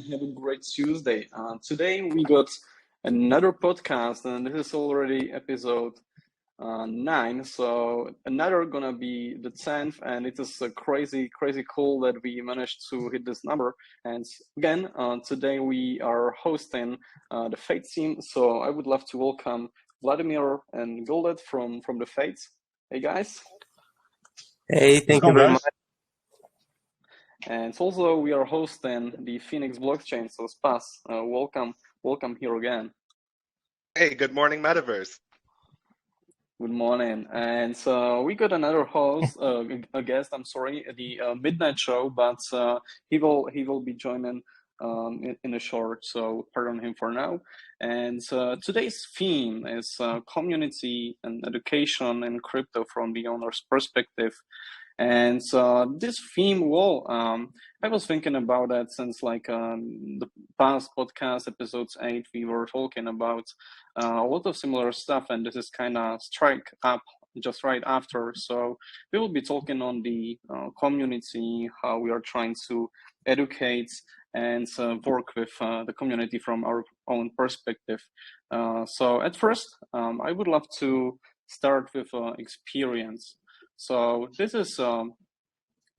have a great Tuesday. Today we got another podcast, and this is already episode 9. So another gonna be the 10th, and it is a crazy cool that we managed to hit this number. And again, today we are hosting the F.A.T.E team. So I would love to welcome Vladimir and Goldet from the F.A.T.E. Hey guys. Hey, thank you very much. And also we are hosting the Phoenix blockchain. So Spas, welcome here again. Hey, good morning, Metaverse. Good morning. And so we got another host, a guest. I'm sorry, the midnight show, but he will be joining in a short. So pardon him for now. And today's theme is community and education in crypto from the owner's perspective. And this theme, I was thinking about that since the past podcast, episodes 8, we were talking about a lot of similar stuff, and this is kind of strike up just right after. So we will be talking on the community, how we are trying to educate and work with the community from our own perspective. So at first, I would love to start with experience. So this is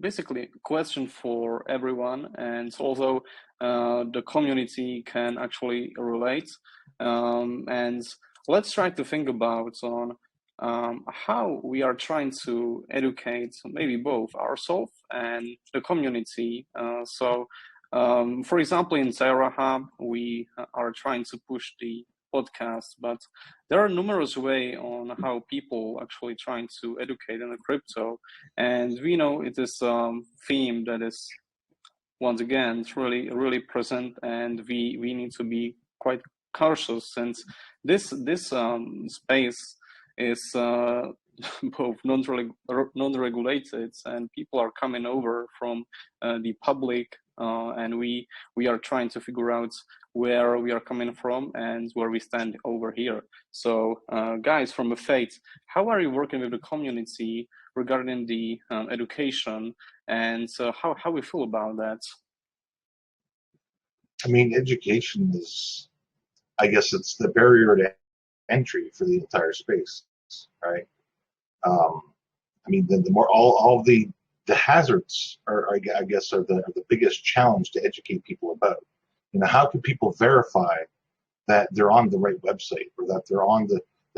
basically a question for everyone, and also the community can actually relate. And let's try to think about on how we are trying to educate maybe both ourselves and the community. For example, in Tayarra Hub, we are trying to push the podcast, but there are numerous ways on how people actually trying to educate in the crypto, and we know it is a theme that is once again it's really present, and we need to be quite cautious since this space is both non-regulated, and people are coming over from the public, and we are trying to figure out where we are coming from and where we stand over here. So guys from the F.A.T.E, how are you working with the community regarding the education, and how we feel about that? I mean, education is, I guess it's the barrier to entry for the entire space, right? I mean, the more all the hazards are, I guess, are the biggest challenge to educate people about. You know, how can people verify that they're on the right website, or that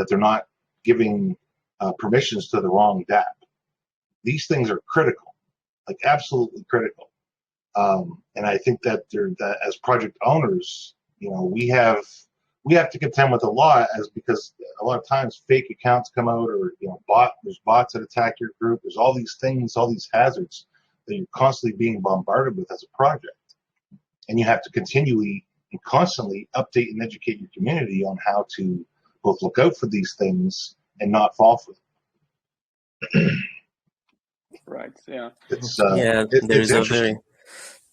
they're not giving permissions to the wrong DApp? These things are critical, like absolutely critical. And I think that that as project owners, you know, we have to contend with a lot, because a lot of times fake accounts come out, or there's bots that attack your group. There's all these things, all these hazards that you're constantly being bombarded with as a project, and you have to continually and constantly update and educate your community on how to both look out for these things and not fall for them. Right. Yeah.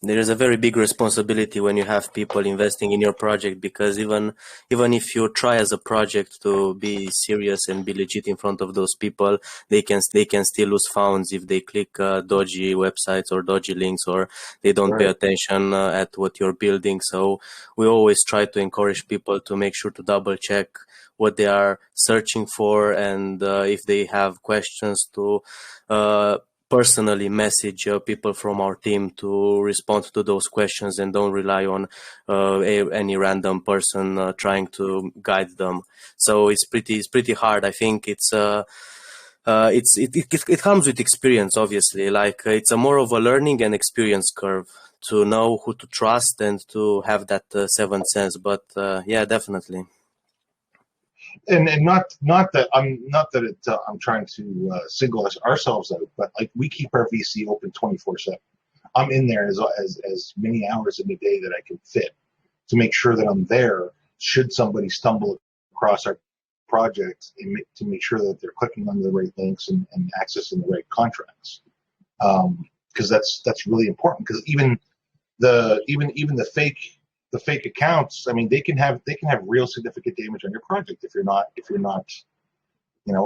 There is a very big responsibility when you have people investing in your project, because even if you try as a project to be serious and be legit in front of those people, they can still lose funds if they click dodgy websites or dodgy links, or they don't pay attention at what you're building. So we always try to encourage people to make sure to double check what they are searching for, and if they have questions, to personally message people from our team to respond to those questions, and don't rely on any random person trying to guide them. So it's pretty hard. I think it comes with experience, obviously. Like it's a more of a learning and experience curve to know who to trust and to have that seventh sense. But yeah, definitely. And not that I'm trying to single ourselves out, but like, we keep our VC open 24/7. I'm in there as many hours in the day that I can fit, to make sure that I'm there should somebody stumble across our project, and to make sure that they're clicking on the right links and accessing the right contracts. Because that's really important. Because even the fake accounts, I mean, they can have real significant damage on your project if you're not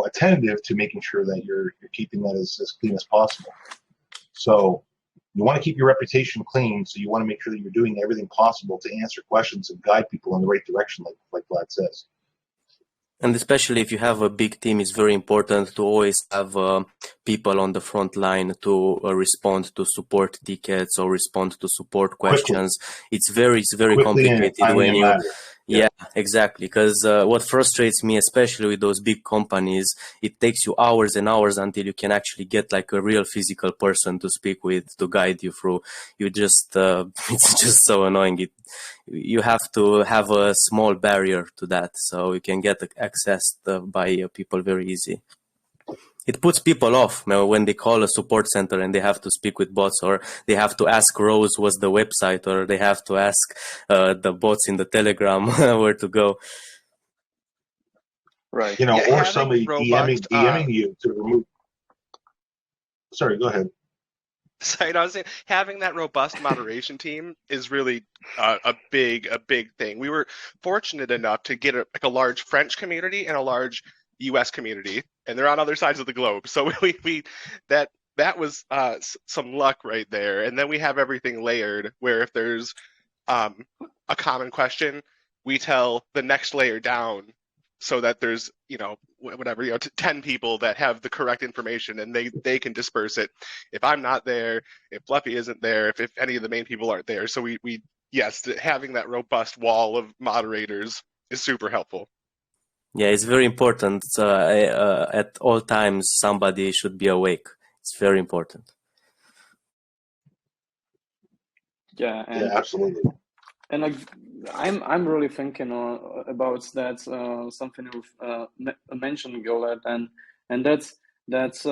attentive to making sure that you're keeping that as clean as possible. So You want to keep your reputation clean, so you want to make sure that you're doing everything possible to answer questions and guide people in the right direction, like Vlad says. And especially if you have a big team, it's very important to always have people on the front line to respond to support tickets or respond to support questions. It's very Quickly and in a complicated when timely you, manner. yeah, exactly. Because what frustrates me, especially with those big companies, it takes you hours and hours until you can actually get like a real physical person to speak with to guide you through. You just, it's just so annoying. You have to have a small barrier to that, so you can get accessed by people very easy. It puts people off when they call a support center and they have to speak with bots, or they have to ask Rose what's the website, or they have to ask the bots in the Telegram where to go. Right. You know, Yeah, or having somebody robust, DMing you to remove. Sorry, go ahead. So I was saying, having that robust moderation team is really a big thing. We were fortunate enough to get a large French community and a large U.S. community, and they're on other sides of the globe. So we that was some luck right there. And then we have everything layered, where if there's a common question, we tell the next layer down, so that there's, whatever, 10 people that have the correct information, and they can disperse it. If I'm not there, if Fluffy isn't there, if any of the main people aren't there. So we yes, having that robust wall of moderators is super helpful. Yeah, it's very important. At all times, somebody should be awake. It's very important. Yeah, Yeah, absolutely. and like I'm really thinking about that, something you've mentioned, Gillette, and that's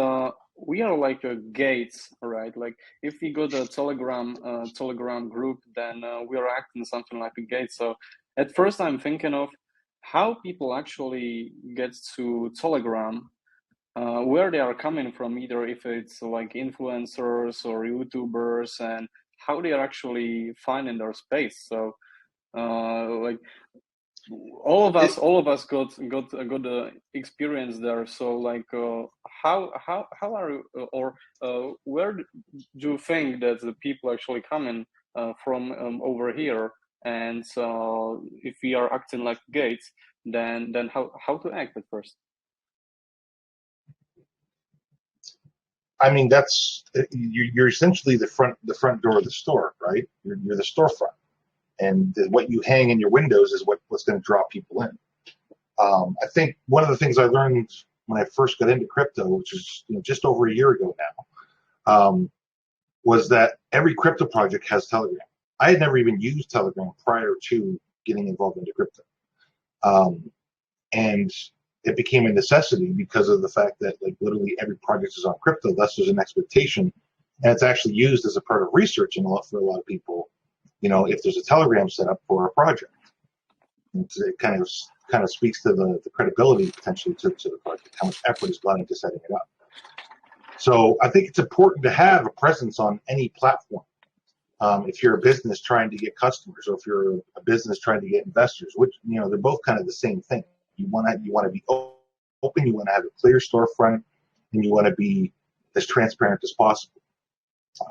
we are like a gates, right? Like if we go to Telegram group, then we are acting something like a gate. So at first I'm thinking of how people actually get to Telegram, where they are coming from, either if it's like influencers or YouTubers, and how they are actually finding their space. So like all of us got a good experience there. So like how are you, or where do you think that the people actually coming from over here? And so if we are acting like gates, then how to act at first? I mean, that's you're essentially the front door of the store, right? You're the storefront, and what you hang in your windows is what's going to draw people in. I think one of the things I learned when I first got into crypto, which is just over a year ago now, was that every crypto project has Telegram. I had never even used Telegram prior to getting involved into crypto, and it became a necessity because of the fact that like literally every project is on crypto. Thus, there's an expectation, and it's actually used as a part of researching for a lot of people. If there's a Telegram set up for a project, it kind of speaks to the credibility potentially to the project, how much effort is gone into setting it up. So I think it's important to have a presence on any platform. If you're a business trying to get customers, or if you're a business trying to get investors, which they're both kind of the same thing. You want to be open. You want to have a clear storefront, and you want to be as transparent as possible.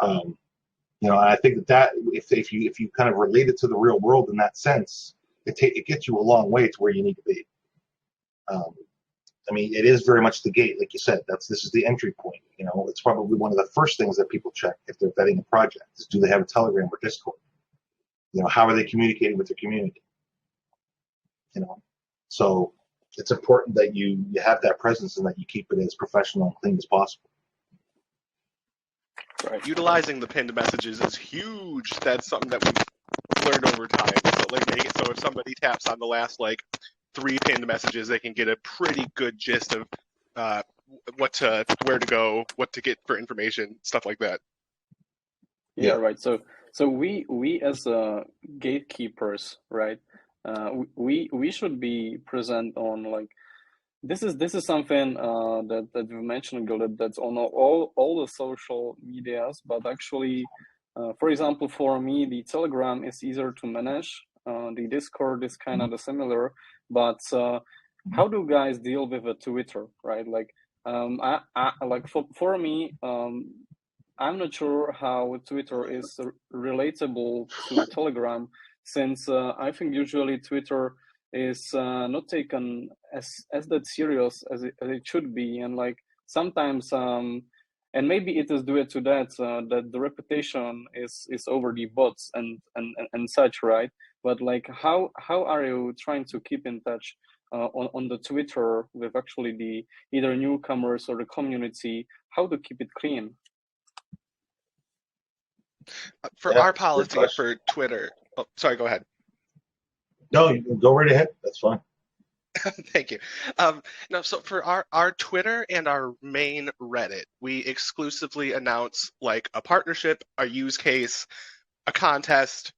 And I think that if you kind of relate it to the real world in that sense, it gets you a long way to where you need to be. I mean, it is very much the gate, like you said. This is the entry point. It's probably one of the first things that people check if they're vetting a project is, do they have a Telegram or Discord? How are they communicating with their community? So it's important that you have that presence and that you keep it as professional and clean as possible. Right. Utilizing the pinned messages is huge. That's something that we've learned over time. So if somebody taps on the last 3 pinned messages, they can get a pretty good gist of where to go, what to get for information, stuff like that. Yeah, right. So we as gatekeepers, right? We should be present on this is something that you mentioned, Gil, that's on all the social medias, but actually, for example, for me, the Telegram is easier to manage. The Discord is kind of similar, but how do guys deal with a Twitter, right? Like, I like for me, I'm not sure how Twitter is relatable to Telegram, since I think usually Twitter is not taken as that serious as it should be, and like sometimes and maybe it is due to that that the reputation is over the bots and such, right? But like how are you trying to keep in touch on the Twitter with actually the either newcomers or the community? How to keep it clean? For Yeah, our it's a good policy question. for Twitter, oh, sorry, go ahead. No, you can go right ahead. That's fine. Thank you. No, so for our Twitter and our main Reddit, we exclusively announce like a partnership, a use case, a contest,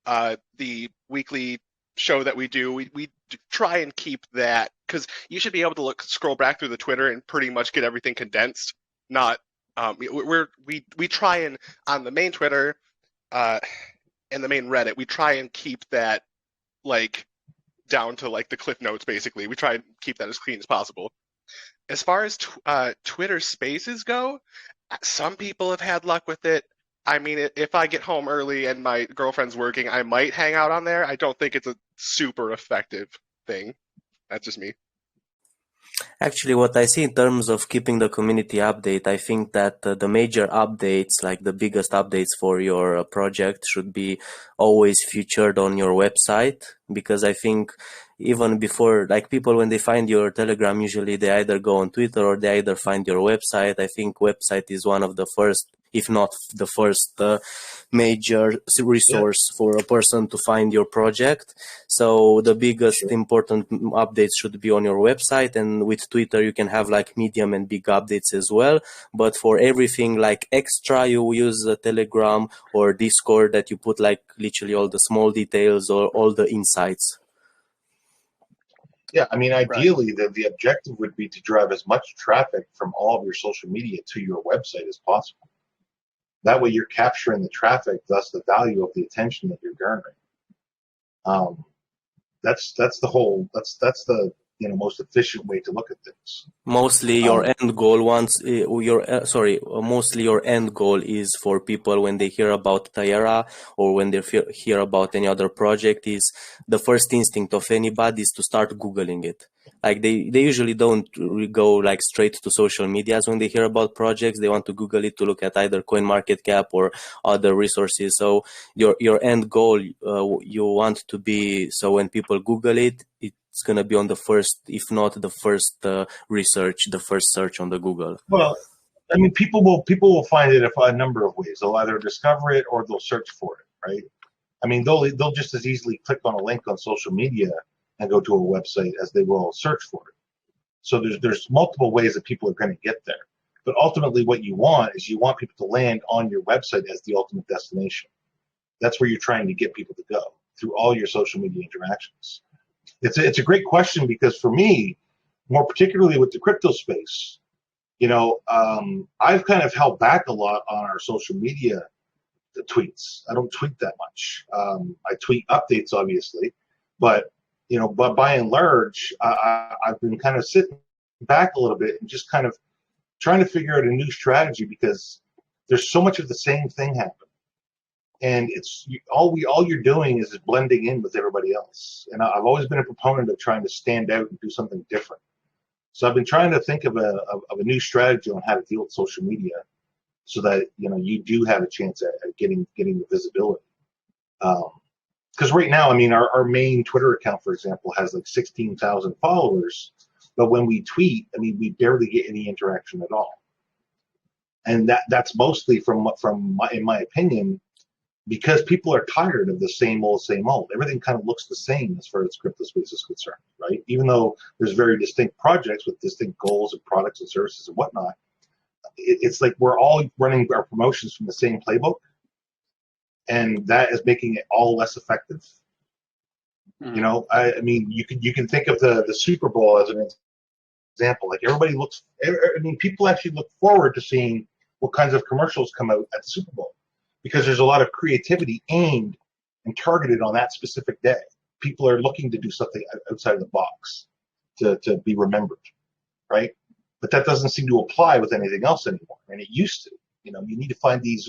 the weekly show that we do. We try and keep that because you should be able to scroll back through the Twitter and pretty much get everything condensed. Not we try and on the main Twitter and the main Reddit, we try and keep that like down to like the cliff notes. Basically, we try and keep that as clean as possible. As far as Twitter Spaces go, some people have had luck with it. I mean, if I get home early and my girlfriend's working, I might hang out on there. I don't think it's a super effective thing. That's just me. Actually, what I see in terms of keeping the community update, I think that the major updates, like the biggest updates for your project, should be always featured on your website, because I think even before, like people, when they find your Telegram, usually they either go on Twitter or they either find your website. I think website is one of the first, if not the first major resource for a person to find your project. So the biggest important updates should be on your website, and with Twitter you can have like medium and big updates as well. But for everything like extra, you use Telegram or Discord, that you put like literally all the small details or all the insights. Yeah, I mean, Right. ideally, the objective would be to drive as much traffic from all of your social media to your website as possible. That way, you're capturing the traffic, thus the value of the attention that you're garnering. That's the most efficient way to look at things. Mostly your end goal mostly your end goal is for people when they hear about Tayarra or when they hear about any other project, is the first instinct of anybody is to start Googling it. Like they usually don't go like straight to social medias when they hear about projects. They want to Google it to look at either CoinMarketCap or other resources. So your end goal, you want to be, so when people Google it, it's going to be on the first, if not the first research, the first search on the Google. Well, I mean, people will find it a number of ways. They'll either discover it or they'll search for it, right? I mean, they'll just as easily click on a link on social media and go to a website as they will search for it. So there's multiple ways that people are going to get there. But ultimately, what you want is you want people to land on your website as the ultimate destination. That's where you're trying to get people to go through all your social media interactions. It's a great question, because for me, more particularly with the crypto space, I've kind of held back a lot on our social media tweets. I don't tweet that much. I tweet updates, obviously, but by and large, I've been kind of sitting back a little bit and just kind of trying to figure out a new strategy, because there's so much of the same thing happening, and all you're doing is blending in with everybody else. And I've always been a proponent of trying to stand out and do something different. So I've been trying to think of a new strategy on how to deal with social media, so that you do have a chance at getting the visibility. Because right now, I mean, our main Twitter account, for example, has like 16,000 followers, but when we tweet, I mean, we barely get any interaction at all. And that's mostly in my opinion, because people are tired of the same old. Everything kind of looks the same as far as crypto space is concerned, right? Even though there's very distinct projects with distinct goals and products and services and whatnot, it's like we're all running our promotions from the same playbook, and that is making it all less effective. Mm-hmm. I mean, you can think of the Super Bowl as an example. Like people actually look forward to seeing what kinds of commercials come out at the Super Bowl, because there's a lot of creativity aimed and targeted on that specific day. People are looking to do something outside of the box to be remembered, right? But that doesn't seem to apply with anything else anymore, and it used to. You need to find these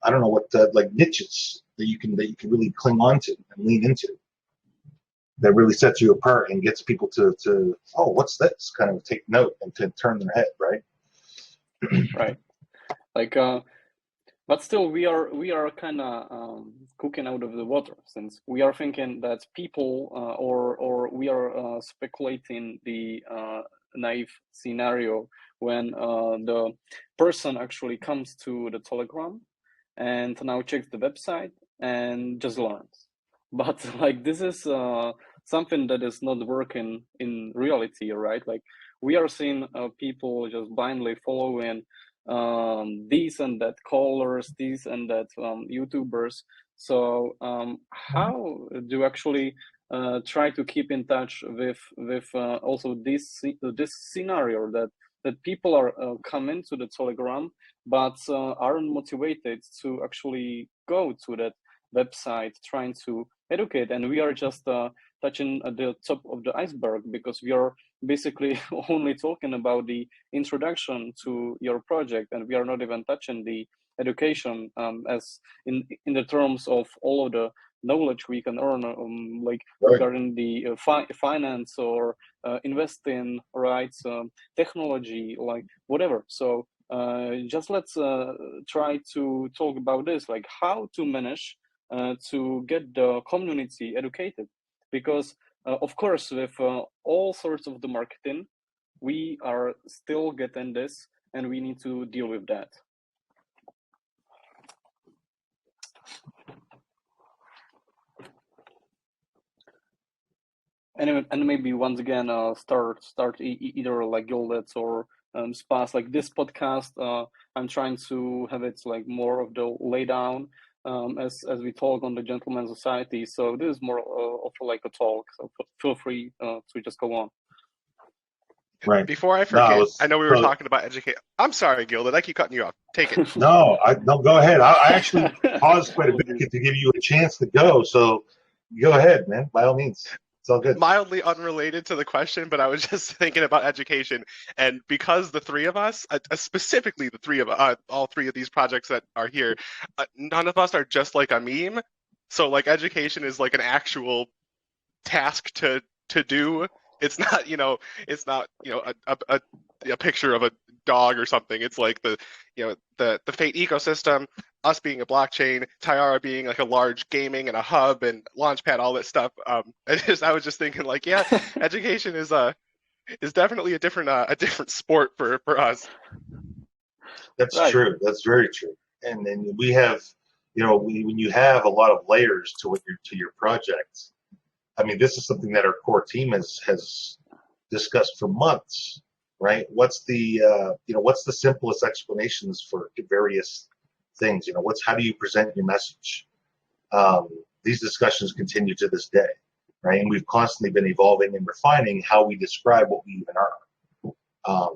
I don't know what like niches that you can really cling on to and lean into. That really sets you apart and gets people to oh, what's this? Kind of take note and to turn their head, right? Right. Like, but still, we are kind of cooking out of the water, since we are thinking that people or we are speculating the naive scenario when the person actually comes to the Telegram and now checks the website and just learns. But like, this is something that is not working in reality, right? Like, we are seeing people just blindly following these and that callers, these and that YouTubers. So how do you actually try to keep in touch with also this scenario that people are coming to the Telegram but aren't motivated to actually go to that website trying to educate, and we are just touching at the top of the iceberg, because we are basically only talking about the introduction to your project, and we are not even touching the education as in the terms of all of the knowledge we can earn, like regarding the finance or investing, right, technology, like whatever. So just let's try to talk about this, like how to manage to get the community educated, because of course, with all sorts of the marketing, we are still getting this, and we need to deal with that. And maybe once again, start either like Gildets or Spas. Like this podcast, I'm trying to have it like more of the lay down as we talk on the Gentleman Society. So this is more of like a talk. So feel free to just go on. Right. Before I forget, I know we were talking about educate. I'm sorry, Gilded. I keep cutting you off. Take it. No, go ahead. I actually paused quite a bit to give you a chance to go. So go ahead, man. By all means. It's all good. Mildly unrelated to the question, but I was just thinking about education, and because the three of us, specifically the three of all three of these projects that are here, none of us are just like a meme. So like education is like an actual task to do. It's not, a picture of a dog or something. It's like the F.A.T.E ecosystem, us being a blockchain, Tayarra being like a large gaming and a hub and launchpad, all that stuff. I was just thinking like, yeah, education is definitely a different sport for us. That's right. True. That's very true. And then we have, when you have a lot of layers to your project. I mean, this is something that our core team has discussed for months, right? What's the simplest explanations for various things? How do you present your message? These discussions continue to this day, right? And we've constantly been evolving and refining how we describe what we even are.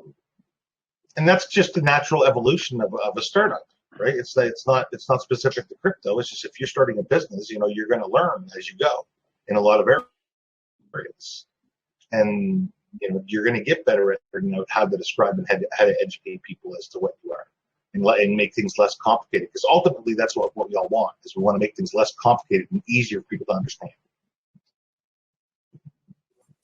And that's just the natural evolution of a startup, right? It's not specific to crypto. It's just if you're starting a business, you're going to learn as you go in a lot of areas, and you're going to get better at how to describe and how to educate people as to what you are, and make things less complicated. Because ultimately, that's what we all want, is we want to make things less complicated and easier for people to understand.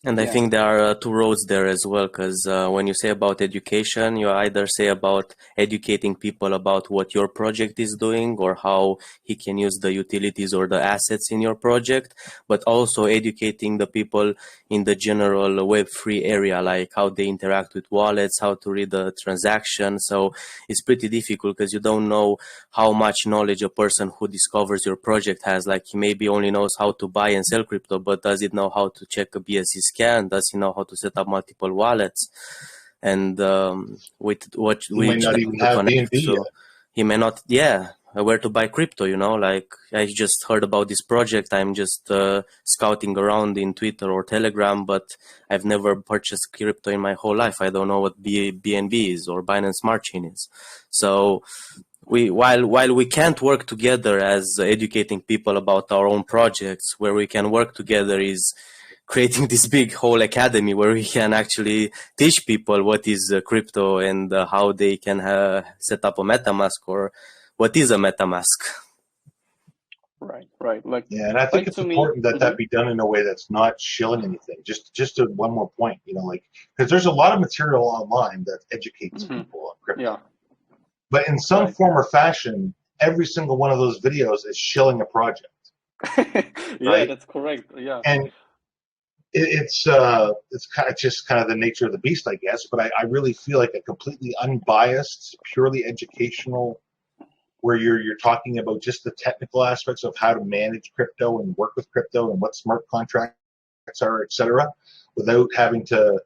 And I think there are two roads there as well, because when you say about education, you either say about educating people about what your project is doing or how he can use the utilities or the assets in your project, but also educating the people in the general Web3 area, like how they interact with wallets, how to read the transaction. So it's pretty difficult because you don't know how much knowledge a person who discovers your project has. Like he maybe only knows how to buy and sell crypto, but does it know how to check a BSC scan? Does he know how to set up multiple wallets? And with what we might not even have BNB yet. He may not, where to buy crypto, like I just heard about this project. I'm just scouting around in Twitter or Telegram, but I've never purchased crypto in my whole life. I don't know what BNB is or Binance Smart Chain is. So while we can't work together as educating people about our own projects, where we can work together is creating this big whole academy where we can actually teach people what is crypto and how they can set up a MetaMask, or what is a MetaMask. Right. Yeah, and I think it's to me, important that that be done in a way that's not shilling anything. Just one more point, like, because there's a lot of material online that educates people on crypto. Yeah. But in some form or fashion, every single one of those videos is shilling a project. Yeah, right? that's correct. Yeah. And it's kind of the nature of the beast, I guess. But I really feel like a completely unbiased, purely educational, where you're talking about just the technical aspects of how to manage crypto and work with crypto and what smart contracts are, etc., without having to,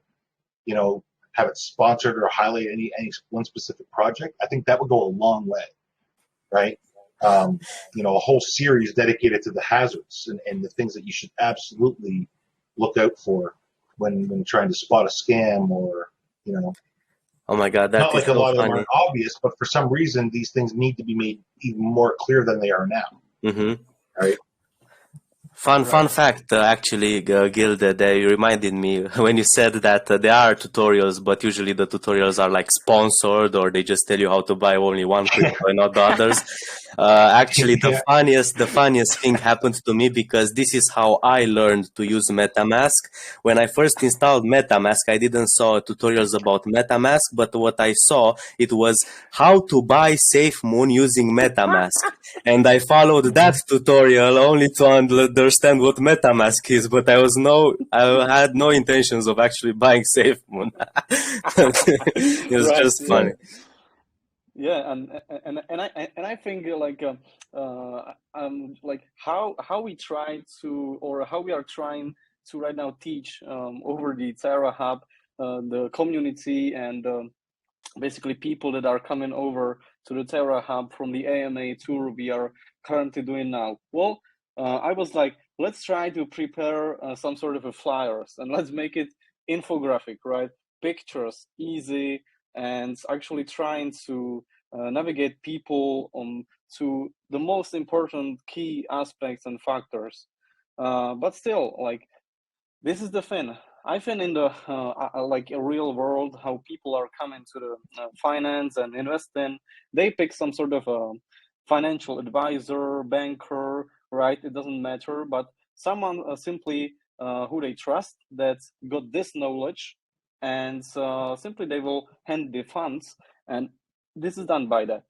have it sponsored or highlight any one specific project. I think that would go a long way, right? A whole series dedicated to the hazards and the things that you should absolutely look out for when trying to spot a scam or, Oh my God, that not is like a so lot of them funny. aren't obvious, but for some reason these things need to be made even more clear than they are now. Mm-hmm. Right? Fun fact, actually, Gil, that you reminded me when you said that there are tutorials, but usually the tutorials are like sponsored, or they just tell you how to buy only one crypto and not the others. Actually, Yeah. the funniest thing happened to me, because this is how I learned to use MetaMask. When I first installed MetaMask, I didn't saw tutorials about MetaMask, but what I saw, it was how to buy SafeMoon using MetaMask. And I followed that tutorial only to understand what MetaMask is, but I had no intentions of actually buying SafeMoon. It was Right. just funny. Yeah, and I think like how we try to, or how we are trying to right now teach over the Tayarra Hub, the community, and basically people that are coming over to the Tayarra Hub from the AMA tour we are currently doing now. Well, I was like, let's try to prepare some sort of a flyers, and let's make it infographic, right? Pictures, easy, and actually trying to navigate people to the most important key aspects and factors. But still, like, this is the thing. I think in the like a real world, how people are coming to the finance and investing, they pick some sort of a financial advisor, banker, right? It doesn't matter, but someone simply who they trust that got this knowledge, and simply they will hand the funds, and this is done by that,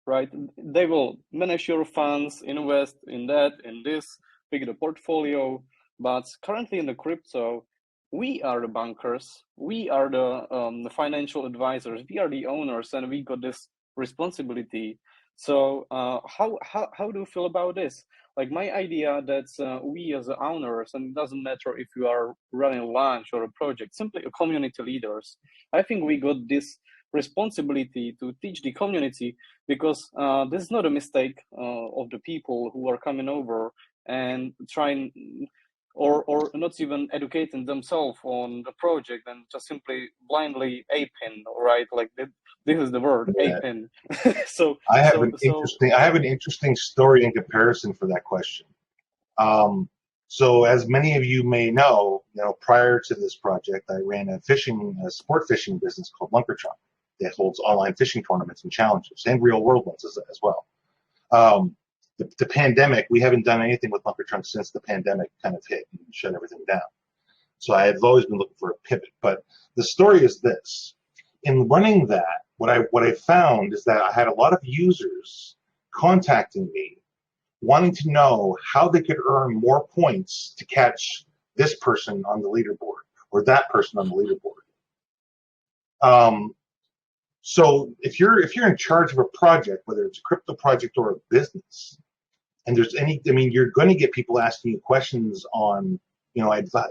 right? They will manage your funds, invest in that, in this, pick the portfolio. But currently in the crypto, we are the bankers, we are the financial advisors, we are the owners, and we got this responsibility. So how do you feel about this? Like, my idea that we as the owners, and it doesn't matter if you are running a launch or a project, simply a community leaders, I think we got this responsibility to teach the community, because this is not a mistake of the people who are coming over and trying, or not even educating themselves on the project, and just simply blindly aping, right? Like, this is the word, Yeah. aping. So I have an interesting story in comparison for that question. So as many of you may know, prior to this project, I ran a sport fishing business called Lunkerchunk that holds online fishing tournaments and challenges, and real world ones as well. The pandemic, we haven't done anything with Lunkerchunk since the pandemic kind of hit and shut everything down. So I have always been looking for a pivot. But the story is this: in running that, what I found is that I had a lot of users contacting me, wanting to know how they could earn more points to catch this person on the leaderboard or that person on the leaderboard. So if you're in charge of a project, whether it's a crypto project or a business, and you're going to get people asking you questions on,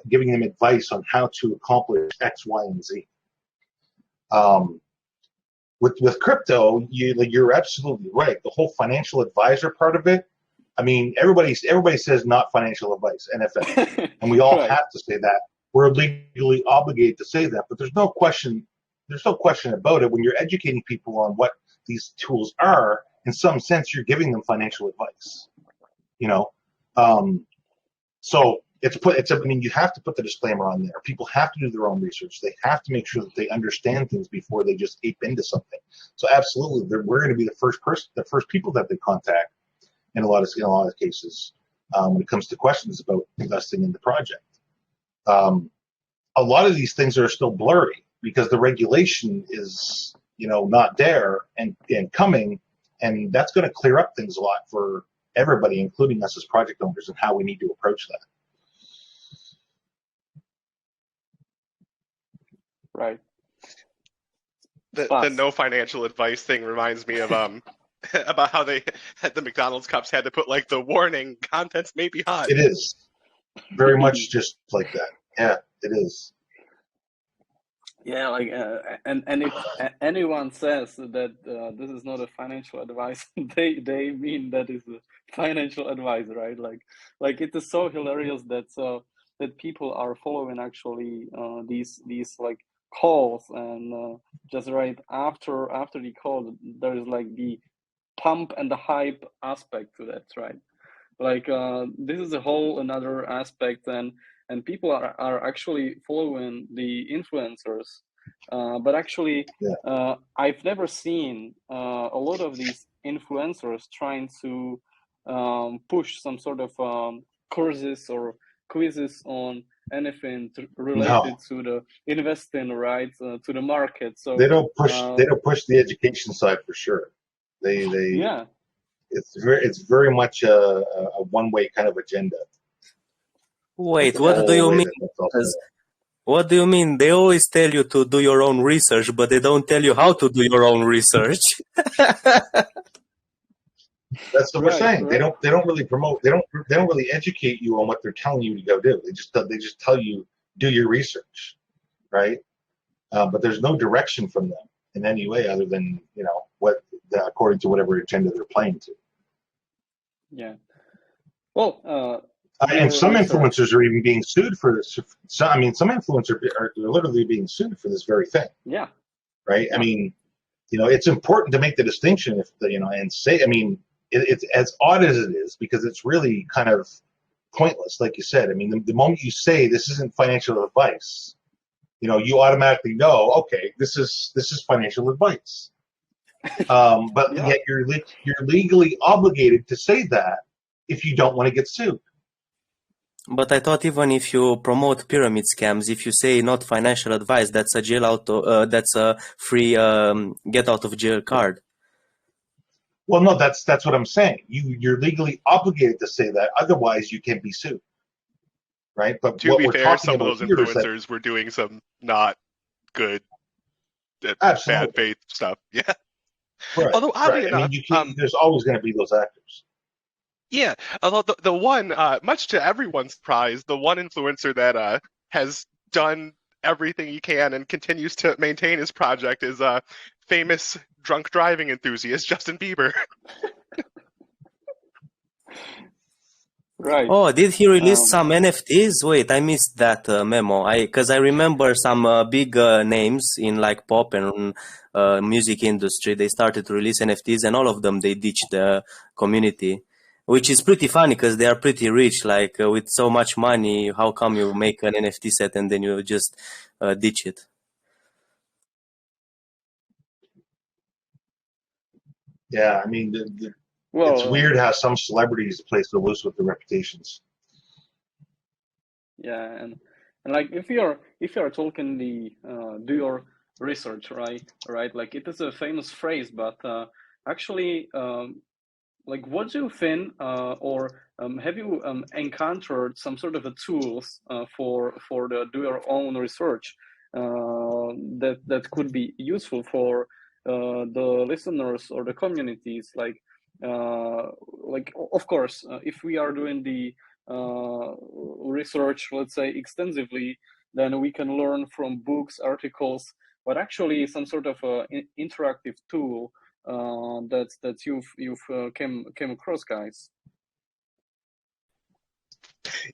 giving them advice on how to accomplish X, Y, and Z. With crypto, you're absolutely right. The whole financial advisor part of it. I mean, everybody says not financial advice, NFA, and we all right. have to say that. We're legally obligated to say that, but there's no question about it. When you're educating people on what these tools are, in some sense, you're giving them financial advice. So I mean, you have to put the disclaimer on there. People have to do their own research. They have to make sure that they understand things before they just ape into something. So absolutely, we're going to be the first people that they contact in a lot of cases when it comes to questions about investing in the project. A lot of these things are still blurry because the regulation is, not there and coming, and that's going to clear up things a lot for everybody, including us as project owners, and how we need to approach that. Right. The no financial advice thing reminds me of about how they at the McDonald's cups had to put like the warning, contents may be hot. It is very much just like that. Yeah, it is. Yeah, like and if anyone says that this is not a financial advice, they mean that is a financial advice, right? Like it is so hilarious that people are following actually these like calls, and just right after the call there is like the pump and the hype aspect to that, right? Like this is a whole another aspect, and people are actually following the influencers, but actually I've never seen a lot of these influencers trying to push some sort of courses or quizzes on anything related to the investing, right, to the market. So they don't push the education side for sure. They yeah. It's very much a one-way kind of agenda. Wait, what do you mean? What do you mean? They always tell you to do your own research, but they don't tell you how to do your own research. That's what we're saying. Right. They don't really promote. They don't really educate you on what they're telling you to go do. They just tell you do your research, right? But there's no direction from them in any way other than according to whatever agenda they're playing to. Yeah. Well. And some influencers are even being sued for this. Some influencers are literally being sued for this very thing. Yeah. Right. Yeah. I mean, it's important to make the distinction and say. I mean, it's as odd as it is because it's really kind of pointless, like you said. I mean, the moment you say this isn't financial advice, you automatically know, okay, this is financial advice. But yet you're legally obligated to say that if you don't want to get sued. But I thought even if you promote pyramid scams, if you say not financial advice, that's a that's a free get out of jail card. Well, no, that's what I'm saying. You're legally obligated to say that, otherwise you can be sued, right? But to be fair, some of those influencers were doing some not good, bad faith stuff. Yeah. Right. Although oddly enough, there's always going to be those actors. Yeah, although the one, much to everyone's surprise, the one influencer that has done everything he can and continues to maintain his project is famous drunk driving enthusiast Justin Bieber. Right. Oh, did he release some NFTs? Wait, I missed that memo. Because I remember some big names in like pop and music industry. They started to release NFTs, and all of them they ditched the community. Which is pretty funny because they are pretty rich, like with so much money. How come you make an NFT set and then you just ditch it? Yeah, I mean, it's weird how some celebrities play so loose with their reputations. Yeah, and like if you're talking the do your research, right? Like it is a famous phrase, but actually. Like, what do you think, or have you encountered some sort of a tools for the do your own research that could be useful for the listeners or the communities? Like of course, if we are doing the research, let's say extensively, then we can learn from books, articles, but actually some sort of interactive tool. That you've came across, guys.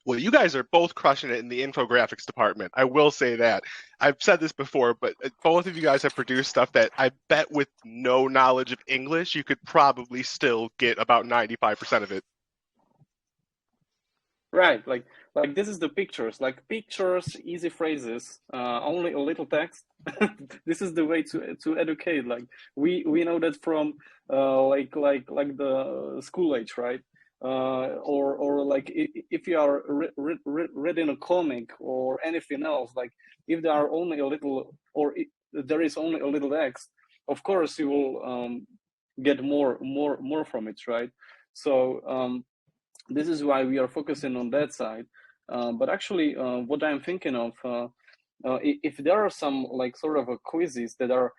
Well, you guys are both crushing it in the infographics department. I will say that. I've said this before, but both of you guys have produced stuff that I bet with no knowledge of English, you could probably still get about 95% of it. Right. Like like this is the pictures, like pictures, easy phrases, only a little text. This is the way to educate. Like we know that from like the school age, right? Or like if you are reading a comic or anything else, like if there are only a little, or there is only a little text, of course you will get more from it, right? So this is why we are focusing on that side. But actually, what I'm thinking of, if there are some like sort of quizzes that are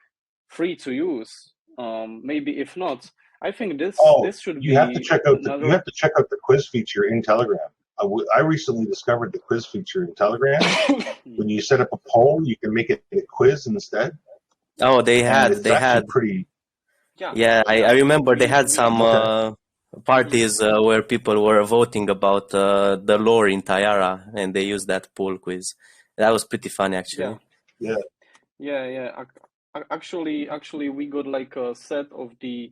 free to use, maybe if not, I think this should you have to be check out another. you have to check out the quiz feature in Telegram. I recently discovered the quiz feature in Telegram. When you set up a poll, you can make it a quiz instead. Oh, They had pretty. Yeah, I remember they had some parties where people were voting about the lore in Tayarra, and they used that poll quiz. That was pretty funny, actually. Yeah. Actually, we got like a set of the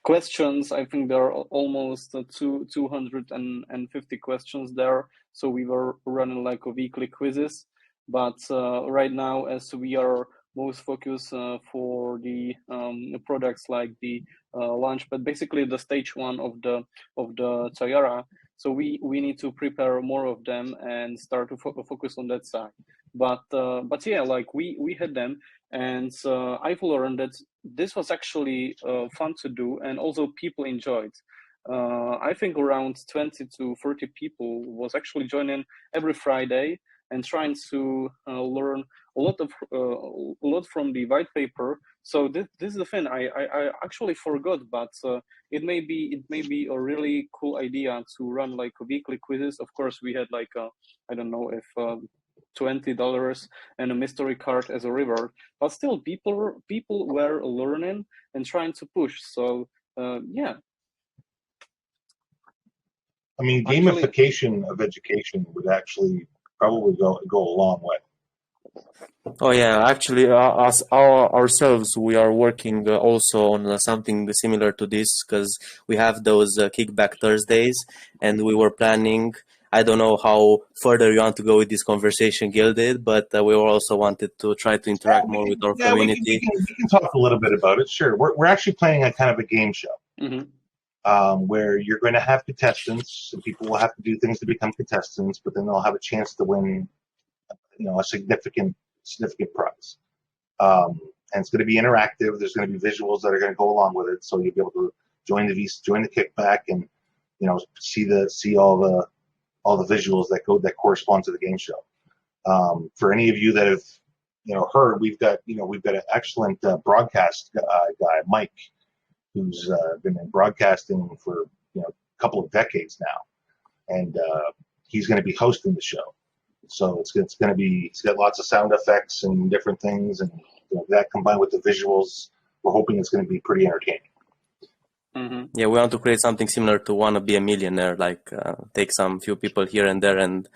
questions. I think there are almost 250 questions there. So we were running like a weekly quizzes. But right now, as we are most focused for the products like the Launchpad, basically the stage one of the Tayarra. So we need to prepare more of them and start to focus on that side. But yeah, like we had them, and I've learned that this was actually fun to do, and also people enjoyed. I think around 20 to 30 people was actually joining every Friday and trying to learn a lot from the white paper. So this is the thing I actually forgot, but it may be a really cool idea to run like weekly quizzes. Of course, we had like I don't know if $20 and a mystery card as a reward, but still people were learning and trying to push. So yeah. I mean, gamification of education would actually probably go a long way. Oh yeah, actually, ourselves, we are working also on something similar to this, because we have those Kickback Thursdays, and we were planning. I don't know how further you want to go with this conversation, Gilded, but we also wanted to try to interact more with our community. We can talk a little bit about it. Sure, we're actually planning a kind of a game show. Where you're going to have contestants, and people will have to do things to become contestants, but then they'll have a chance to win, a significant prize. And it's going to be interactive. There's going to be visuals that are going to go along with it, so you'll be able to join the kickback, and see all the visuals that correspond to the game show. For any of you that have heard, we've got an excellent broadcast guy, Mike, who's been in broadcasting for a couple of decades now, and he's going to be hosting the show. So it's going to be, he's got lots of sound effects and different things, and that combined with the visuals, we're hoping it's going to be pretty entertaining. Yeah, we want to create something similar to Wanna Be a Millionaire, like take some few people here and there, and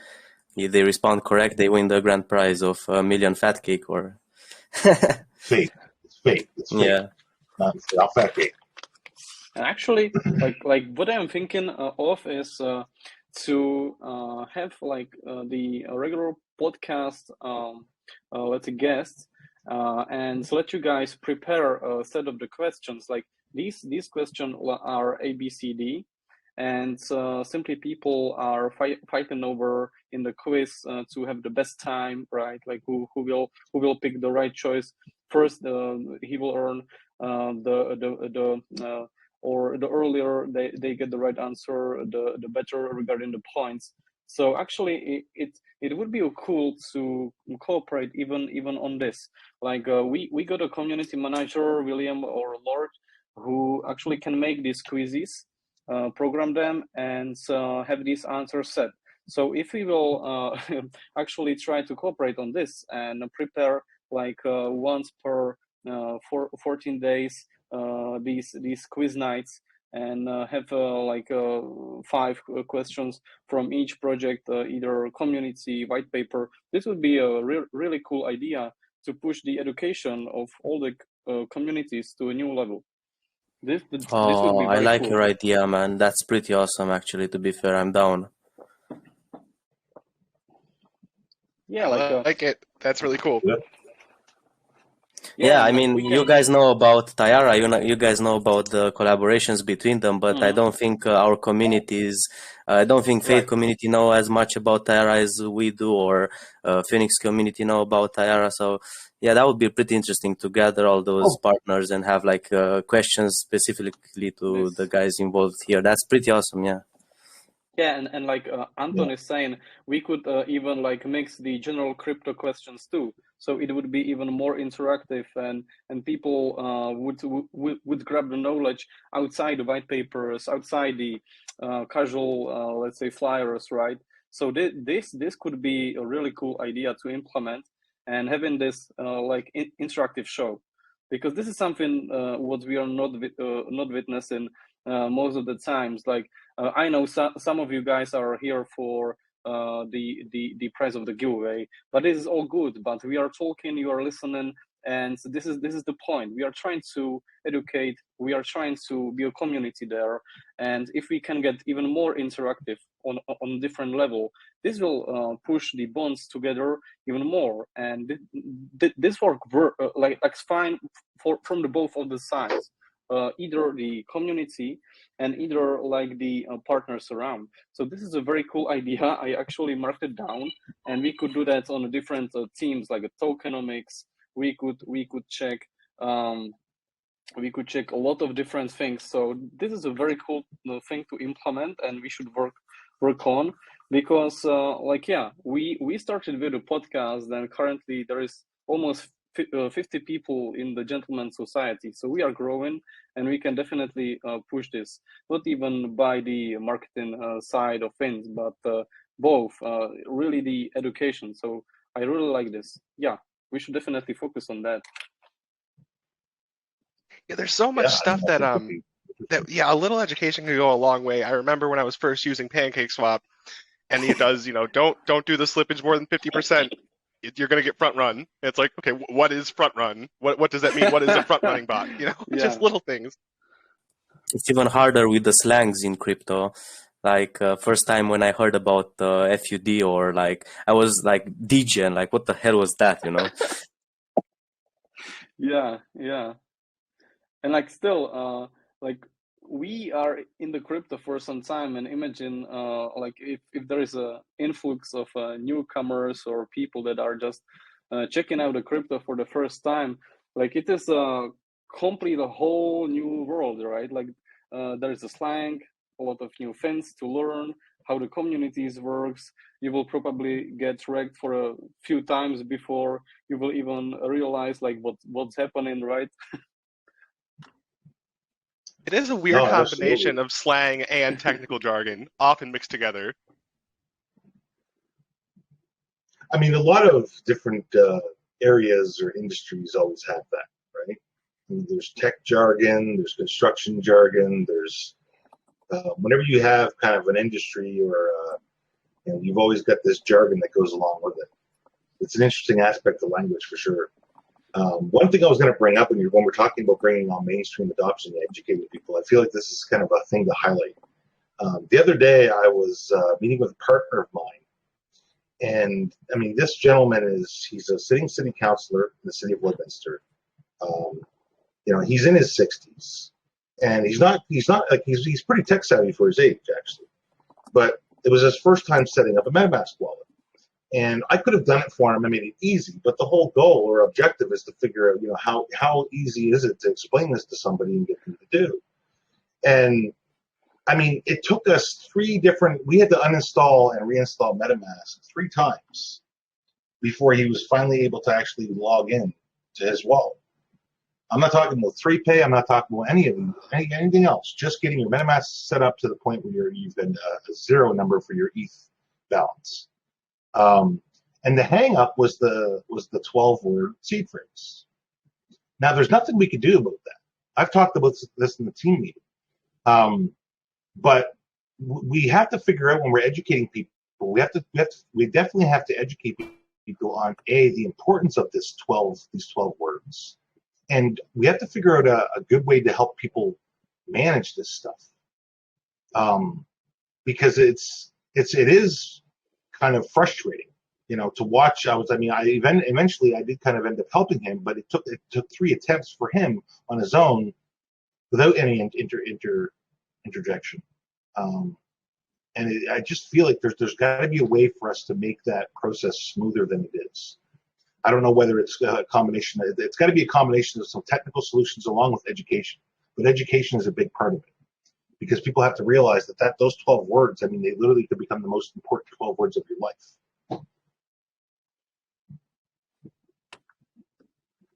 if they respond correct, they win the grand prize of a million fat cake or Fake. It's fake. Yeah, not fat cake. And actually, like what I'm thinking of is to have like the regular podcast, let's say guests, and let you guys prepare a set of the questions. Like these questions are A, B, C, D, and simply people are fighting over in the quiz to have the best time, right? Like who will pick the right choice first. He will earn or the earlier they get the right answer, the better regarding the points. So actually, it would be cool to cooperate even on this. Like we got a community manager, William or Lord, who actually can make these quizzes, program them, and have these answers set. So if we will actually try to cooperate on this and prepare like once per 14 days these quiz nights, and have like 5 questions from each project, either community, white paper. This would be a really cool idea to push the education of all the communities to a new level. This would Oh, be I very like cool. your idea, man. That's pretty awesome, actually. To be fair, I'm down. Yeah, I like like it. That's really cool. Yep. yeah, Yeah, I and like mean, we you can. guys know about Tayarra, you guys know about the collaborations between them, but I Mhm. don't think our communities, I don't think F.A.T.E Right. community know as much about Tayarra as we do, or Phoenix community know about Tayarra. So yeah, that would be pretty interesting to gather all those Oh, partners and have like questions specifically to the This. guys involved here. That's pretty awesome, yeah. Yeah, and like yeah. Anton is saying, we could even like mix the general crypto questions too. So it would be even more interactive, and people would grab the knowledge outside the white papers, outside the casual, let's say, flyers, right? So this could be a really cool idea to implement, and having this like interactive show, because this is something what we are not witnessing most of the times. Like I know some of you guys are here for the price of the giveaway, but this is all good. But we are talking, you are listening, and so this is the point. We are trying to educate. We are trying to be a community there, and if we can get even more interactive on a different level, this will push the bonds together even more. And this work like fine for from the both of the sides, either the community and either like the partners around. So this is a very cool idea. I actually marked it down, and we could do that on different teams like a tokenomics. We could check um, we could check a lot of different things. So this is a very cool thing to implement, and we should work on, because like yeah, we started with a podcast, and currently there is almost 50 people in the Gentleman Society. So we are growing, and we can definitely push this, not even by the marketing side of things, but both really the education. So I really like this. Yeah, we should definitely focus on that. Yeah, there's so much Yeah. I mean, stuff I that think it'd be interesting. yeah, a little education can go a long way. I remember when I was first using PancakeSwap, and it does, don't do the slippage more than 50%. You're going to get front run. It's like, okay, what is front run? What does that mean? What is a front running bot? Just Yeah. little things. It's even harder with the slangs in crypto. Like first time when I heard about F.U.D. or like I was like DJ, like what the hell was that, you know? Yeah, and like still like we are in the crypto for some time, and imagine like if there is a influx of newcomers or people that are just checking out the crypto for the first time. Like it is a complete a whole new world, right? Like there's a slang, a lot of new things to learn, how the communities works. You will probably get wrecked for a few times before you will even realize like what's happening, right? It is a weird No, absolutely. combination of slang and technical jargon, often mixed together. I mean, a lot of different areas or industries always have that, right? I mean, there's tech jargon, there's construction jargon, there's whenever you have kind of an industry or you've always got this jargon that goes along with it. It's an interesting aspect of language for sure. One thing I was going to bring up when we're talking about bringing on mainstream adoption and educating people, I feel like this is kind of a thing to highlight. The other day, I was meeting with a partner of mine, and I mean, this gentleman he's a sitting city councilor in the city of Woodminster. Um, he's in his 60s, and he's not like he's pretty tech savvy for his age actually, but it was his first time setting up a MetaMask wallet. And I could have done it for him. I made it easy, but the whole goal or objective is to figure out, how easy is it to explain this to somebody and get them to do. And I mean, it took us we had to uninstall and reinstall MetaMask 3 times before he was finally able to actually log in to his wallet. I'm not talking about 3Pay. I'm not talking about anything else. Just getting your MetaMask set up to the point where you've got a zero number for your ETH balance. And the hang up was the 12-word seed phrase. Now, there's nothing we could do about that. I've talked about this in the team meeting. But we have to figure out when we're educating people, we definitely have to educate people on the importance of these 12 words. And we have to figure out a good way to help people manage this stuff, because it is kind of frustrating, to watch. Eventually I did kind of end up helping him, but it took 3 attempts for him on his own without any interjection. And I just feel like there's got to be a way for us to make that process smoother than it is. I don't know whether it's a combination. It's got to be a combination of some technical solutions along with education. But education is a big part of it, because people have to realize that those 12 words, they literally could become the most important 12 words of your life.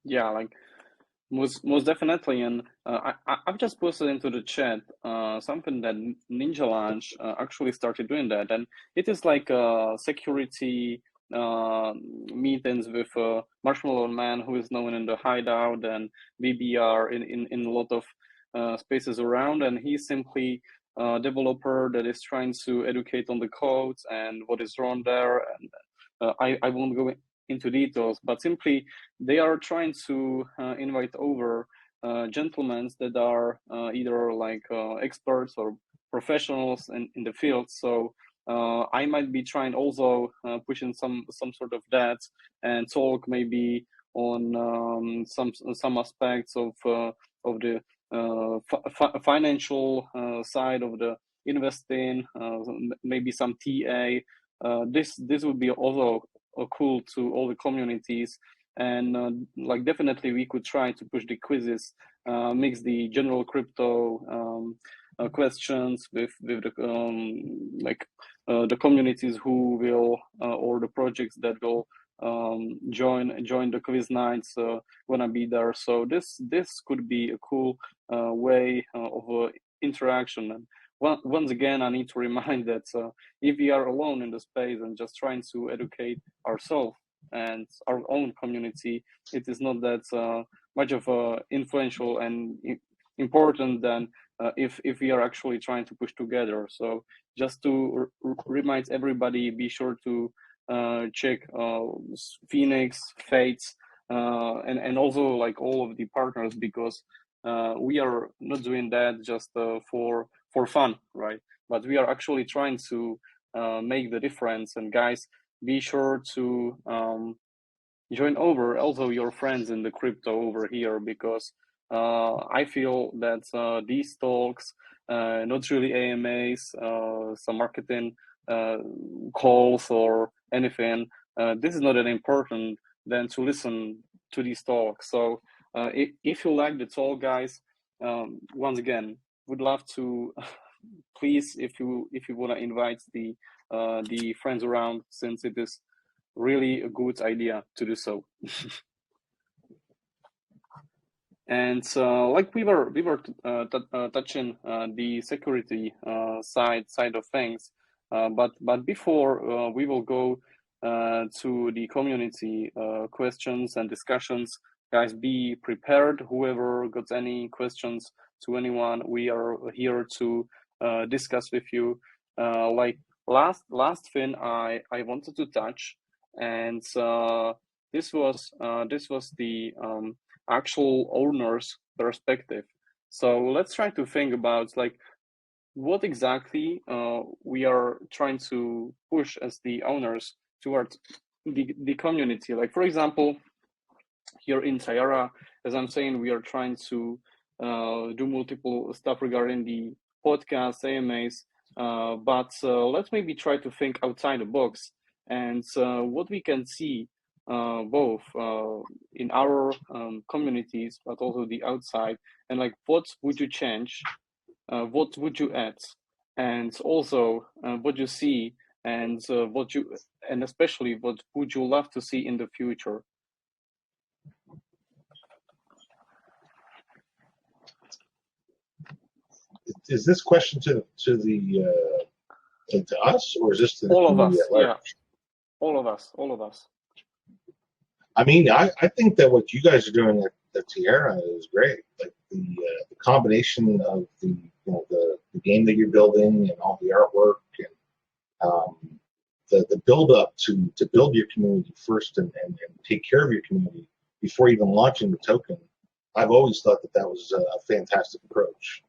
Yeah, like most definitely. And I've just posted into the chat something that Ninja Launch actually started doing that, and it is like security meetings with Marshmallow Man, who is known in the Hideout and BBR in a lot of spaces around, and he's simply a developer that is trying to educate on the codes and what is wrong there. And I won't go into details, but simply they are trying to invite over gentlemen that are either like experts or professionals in the field. So I might be trying also pushing some sort of that and talk maybe on some aspects of the financial side of the investing, maybe some TA. This would be also cool to all the communities, and like definitely we could try to push the quizzes, mix the general crypto questions with the the communities who will or the projects that will join the quiz nights gonna be there. So this could be a cool way of interaction. And once again, I need to remind that if we are alone in the space and just trying to educate ourselves and our own community, it is not that much of a influential and important than if we are actually trying to push together. So just to remind everybody, be sure to check Phoenix, F.A.T.E, and also like all of the partners, because we are not doing that just for fun, right? But we are actually trying to make the difference. And guys, be sure to join over also your friends in the crypto over here, because I feel that these talks, not really AMAs, some marketing calls or anything, this is not that important than to listen to these talks. So if you like the talk, guys, once again, would love to please, if you want to invite the friends around, since it is really a good idea to do so. And like we were touching the security side of things, but before we will go to the community questions and discussions, guys, be prepared. Whoever got any questions to anyone, we are here to discuss with you. Like last thing I wanted to touch, and this was the actual owner's perspective. So let's try to think about like what exactly we are trying to push as the owners towards the community. Like, for example, here in Tayarra, as I'm saying, we are trying to do multiple stuff regarding the podcasts, AMAs, but let's maybe try to think outside the box and what we can see both in our communities, but also the outside, and like what would you change, what would you add, and also what you see, and and especially what would you love to see in the future. Is this question to us, or is this to the All of community us? at large? Yeah, all of us. I mean, I think that what you guys are doing at Tayarra is great. Like the combination of the game that you're building and all the artwork, and the build up to build your community first and take care of your community before even launching the token. I've always thought that was a fantastic approach.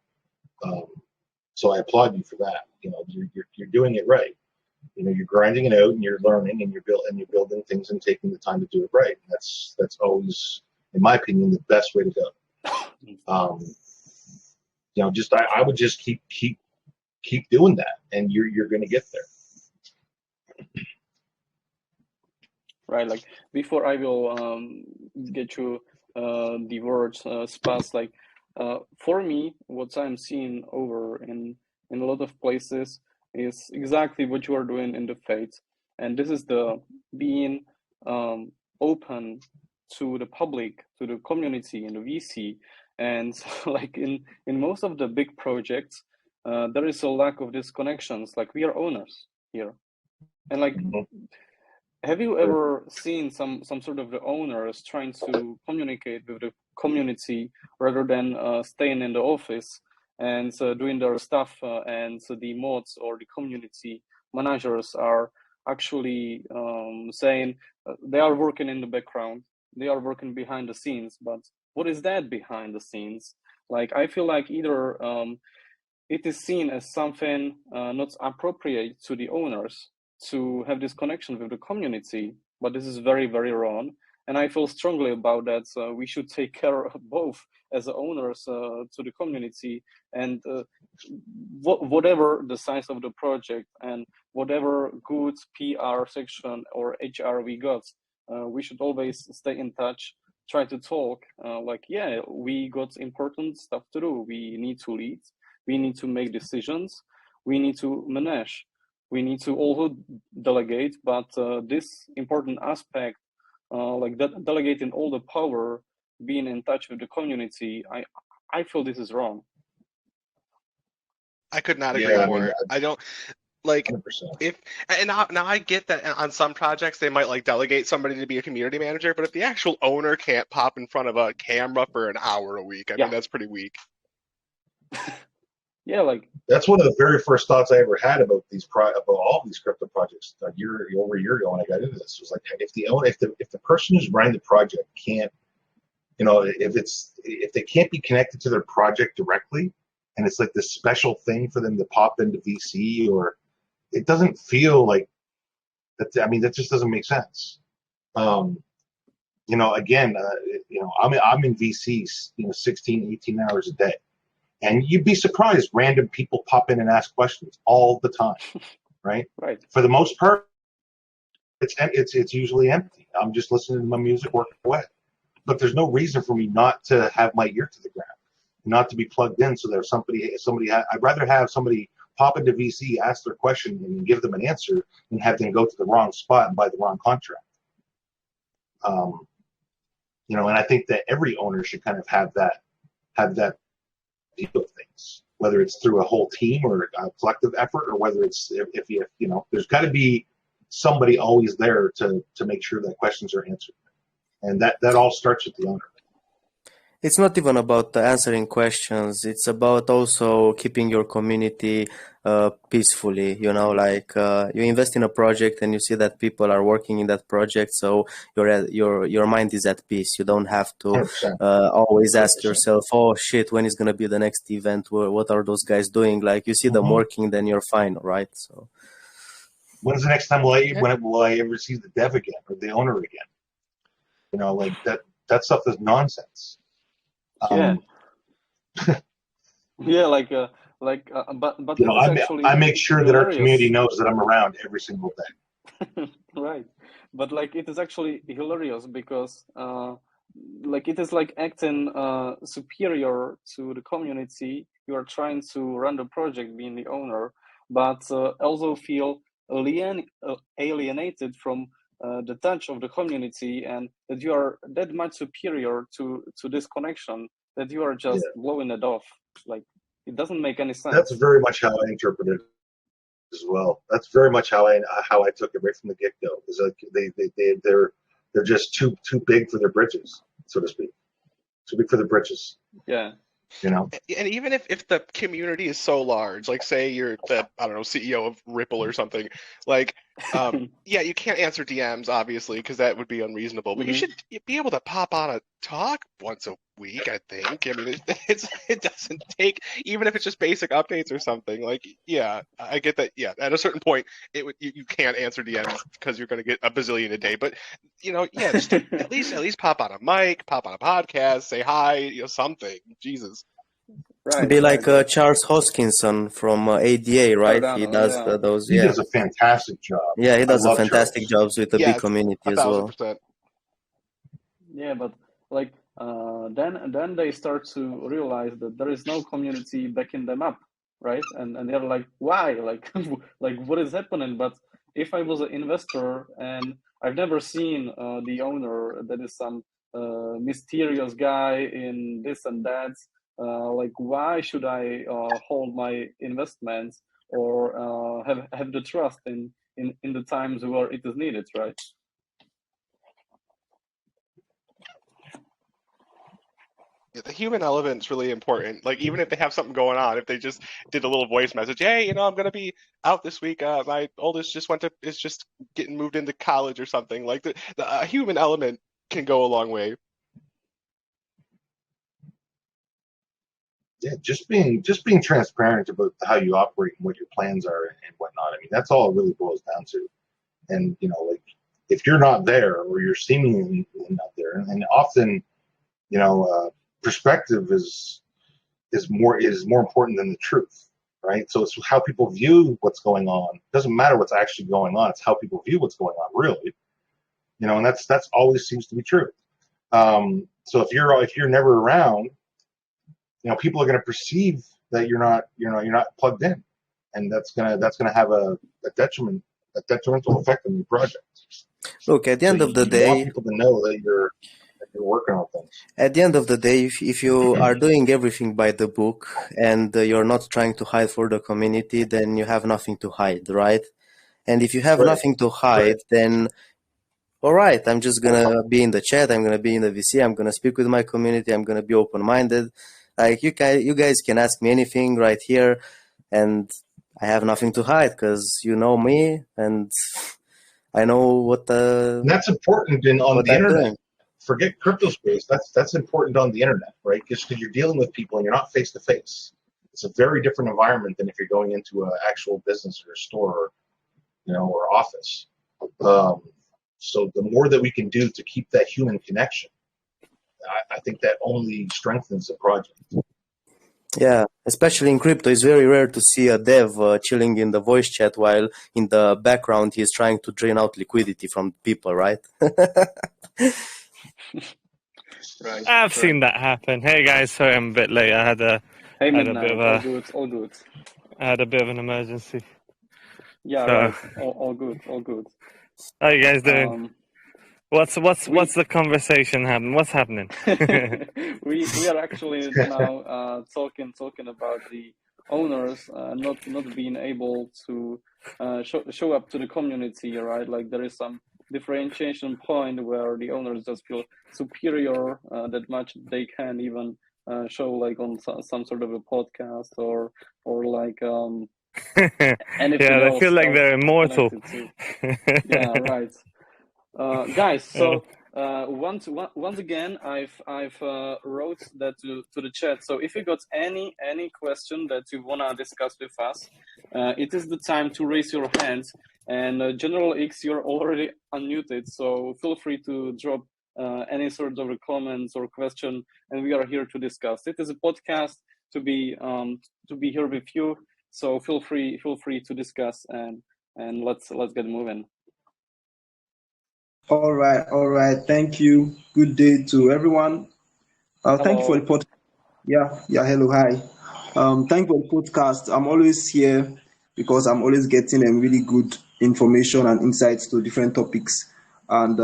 So I applaud you for that. You're doing it right. You're grinding it out and you're learning and you're building things and taking the time to do it right. And that's always, in my opinion, the best way to go. I would just keep doing that, and you're going to get there. Right. Like before, I will get you the words Spas. Like for me, what I'm seeing over in a lot of places is exactly what you are doing in the F.A.T.E, and this is the being open to the public, to the community, and the VC. And like in most of the big projects, there is a lack of these connections. Like we are owners here, and like. Have you ever seen some sort of the owners trying to communicate with the community rather than staying in the office and doing their stuff, and so the mods or the community managers are actually saying they are working in the background, they are working behind the scenes, but what is that behind the scenes? Like I feel like either it is seen as something not appropriate to the owners to have this connection with the community, but this is very, very wrong. And I feel strongly about that. So we should take care of both as owners to the community, and whatever the size of the project and whatever good PR section or HR we got, we should always stay in touch, try to talk. Like, yeah, we got important stuff to do. We need to lead. We need to make decisions. We need to manage. We need to also delegate, but this important aspect, like that, delegating all the power, being in touch with the community, I feel this is wrong. I could not agree more. I don't like 100%. now I get that on some projects they might like delegate somebody to be a community manager, but if the actual owner can't pop in front of a camera for an hour a week, I mean that's pretty weak. Yeah, like that's one of the very first thoughts I ever had about all these crypto projects over a year ago when I got into this. Was like, if the person who's running the project can't, if they can't be connected to their project directly, and it's like this special thing for them to pop into VC, or it doesn't feel like that. I mean, that just doesn't make sense. I'm in VCs, 16, 18 hours a day. And you'd be surprised, random people pop in and ask questions all the time, right? Right. For the most part, it's usually empty. I'm just listening to my music, working away. But there's no reason for me not to have my ear to the ground, not to be plugged in. So there's I'd rather have somebody pop into VC, ask their question, and give them an answer, than have them go to the wrong spot and buy the wrong contract. And I think that every owner should kind of have that view of things, whether it's through a whole team or a collective effort, or whether it's if there's got to be somebody always there to make sure that questions are answered, and that all starts with the owner. It's not even about answering questions. It's about also keeping your community peacefully. You invest in a project and you see that people are working in that project, so your mind is at peace. You don't have to always ask 100%. Yourself, "Oh shit, when is gonna be the next event? What are those guys doing?" Like you see them working, then you're fine, right? So, when's the next time will I ever see the dev again or the owner again? Like that stuff is nonsense. Yeah. Yeah, but I make sure that our community knows that I'm around every single day. Right, but like it is actually hilarious because it is like acting superior to the community. You are trying to run the project, being the owner, but also feel alienated from the touch of the community, and that you are that much superior to this connection, that you are just blowing it off. Like it doesn't make any sense. That's very much how I interpret it as well. That's very much how I took it right from the get-go. Is like they're just too big for their britches, so to speak. Too big for their britches. Yeah. And even if the community is so large, like say you're the CEO of Ripple or something, like you can't answer DMs obviously because that would be unreasonable, but you should be able to pop on a talk once a week, I think. I mean, it doesn't take, even if it's just basic updates or something. Like, yeah, I get that. Yeah, at a certain point, you can't answer DMs because you're going to get a bazillion a day. But yeah, just at least pop on a mic, pop on a podcast, say hi, something. Jesus. Right, Be right, like right. Charles Hoskinson from ADA, right? He Cardano, does yeah. those, He yeah. does a fantastic job. Yeah, he I does a love fantastic Charles. jobs with the big Yes, community as well. 1,000%. Yeah, but like then they start to realize that there is no community backing them up, right? And they're like, why? Like like what is happening? But if I was an investor and I've never seen the owner that is some mysterious guy in this and that, like why should I hold my investments or have the trust in the times where it is needed, right? The human element's really important. Like, even if they have something going on, if they just did a little voice message, hey, I'm gonna be out this week. My oldest is just getting moved into college or something. Like the human element can go a long way. Yeah, just being transparent about how you operate and what your plans are and whatnot. I mean, that's all it really boils down to. And like if you're not there or you're seemingly not there, and often, perspective is more important than the truth, right? So it's how people view what's going on. It doesn't matter what's actually going on; it's how people view what's going on, really. And that's always seems to be true. So if you're never around, people are going to perceive that you're not plugged in, and that's gonna have a detrimental effect on your project. Look, at the end of the You day, want people to know that you're working on things. at the end of the day, if you are doing everything by the book and you're not trying to hide for the community, then you have nothing to hide, right? And if you have Right. nothing to hide, then all right, I'm just gonna be in the chat, I'm gonna be in the VC, I'm gonna speak with my community, I'm gonna be open-minded. Like you guys can ask me anything right here, and I have nothing to hide because you know me and I know what And that's important on what the I'm internet. doing. Forget crypto space. That's important on the internet, right? Because you're dealing with people and you're not face to face. It's a very different environment than if you're going into an actual business or a store, or office. So the more that we can do to keep that human connection, I think that only strengthens the project. Yeah, especially in crypto, it's very rare to see a dev chilling in the voice chat while in the background he's trying to drain out liquidity from people, right? Right. I've seen that happen. Hey guys, sorry I'm a bit late. I had a bit Midnight, of all good. I had a bit of an emergency. Yeah, So, right. All good, all good. how you guys doing? What's the conversation happening? What's happening? we are actually now talking about the owners not being able to show up to the community, right? Like there is some differentiation point where the owners just feel superior that much they can even show like on some sort of a podcast or like anything Yeah, they else feel like they're immortal. yeah, right. Guys, so once again, I've wrote that to the chat. So if you got any question that you wanna discuss with us, it is the time to raise your hands. And General X, you're already unmuted, so feel free to drop any sort of comments or question, and we are here to discuss. It is a podcast to be here with you, so feel free to discuss and let's get moving. All right. Thank you. Good day to everyone. Thank you for the podcast. Yeah. Hello, hi. Thank you for the podcast. I'm always here because I'm always getting really good information and insights to different topics, and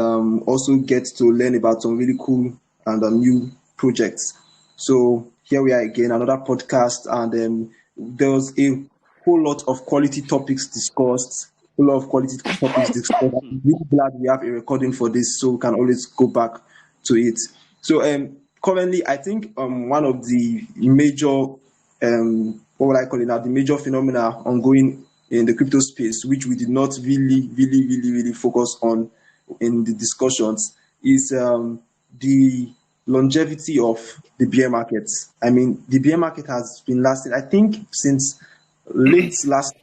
also get to learn about some really cool and new projects. So here we are again, another podcast, and there was a whole lot of quality topics discussed. A lot of quality topics discussed. I'm really glad we have a recording for this, so we can always go back to it. So currently, I think one of the major what would I call it now, the major phenomena ongoing in the crypto space, which we did not really focus on in the discussions, is the longevity of the bear market. I mean, the bear market has been lasting, I think, since late last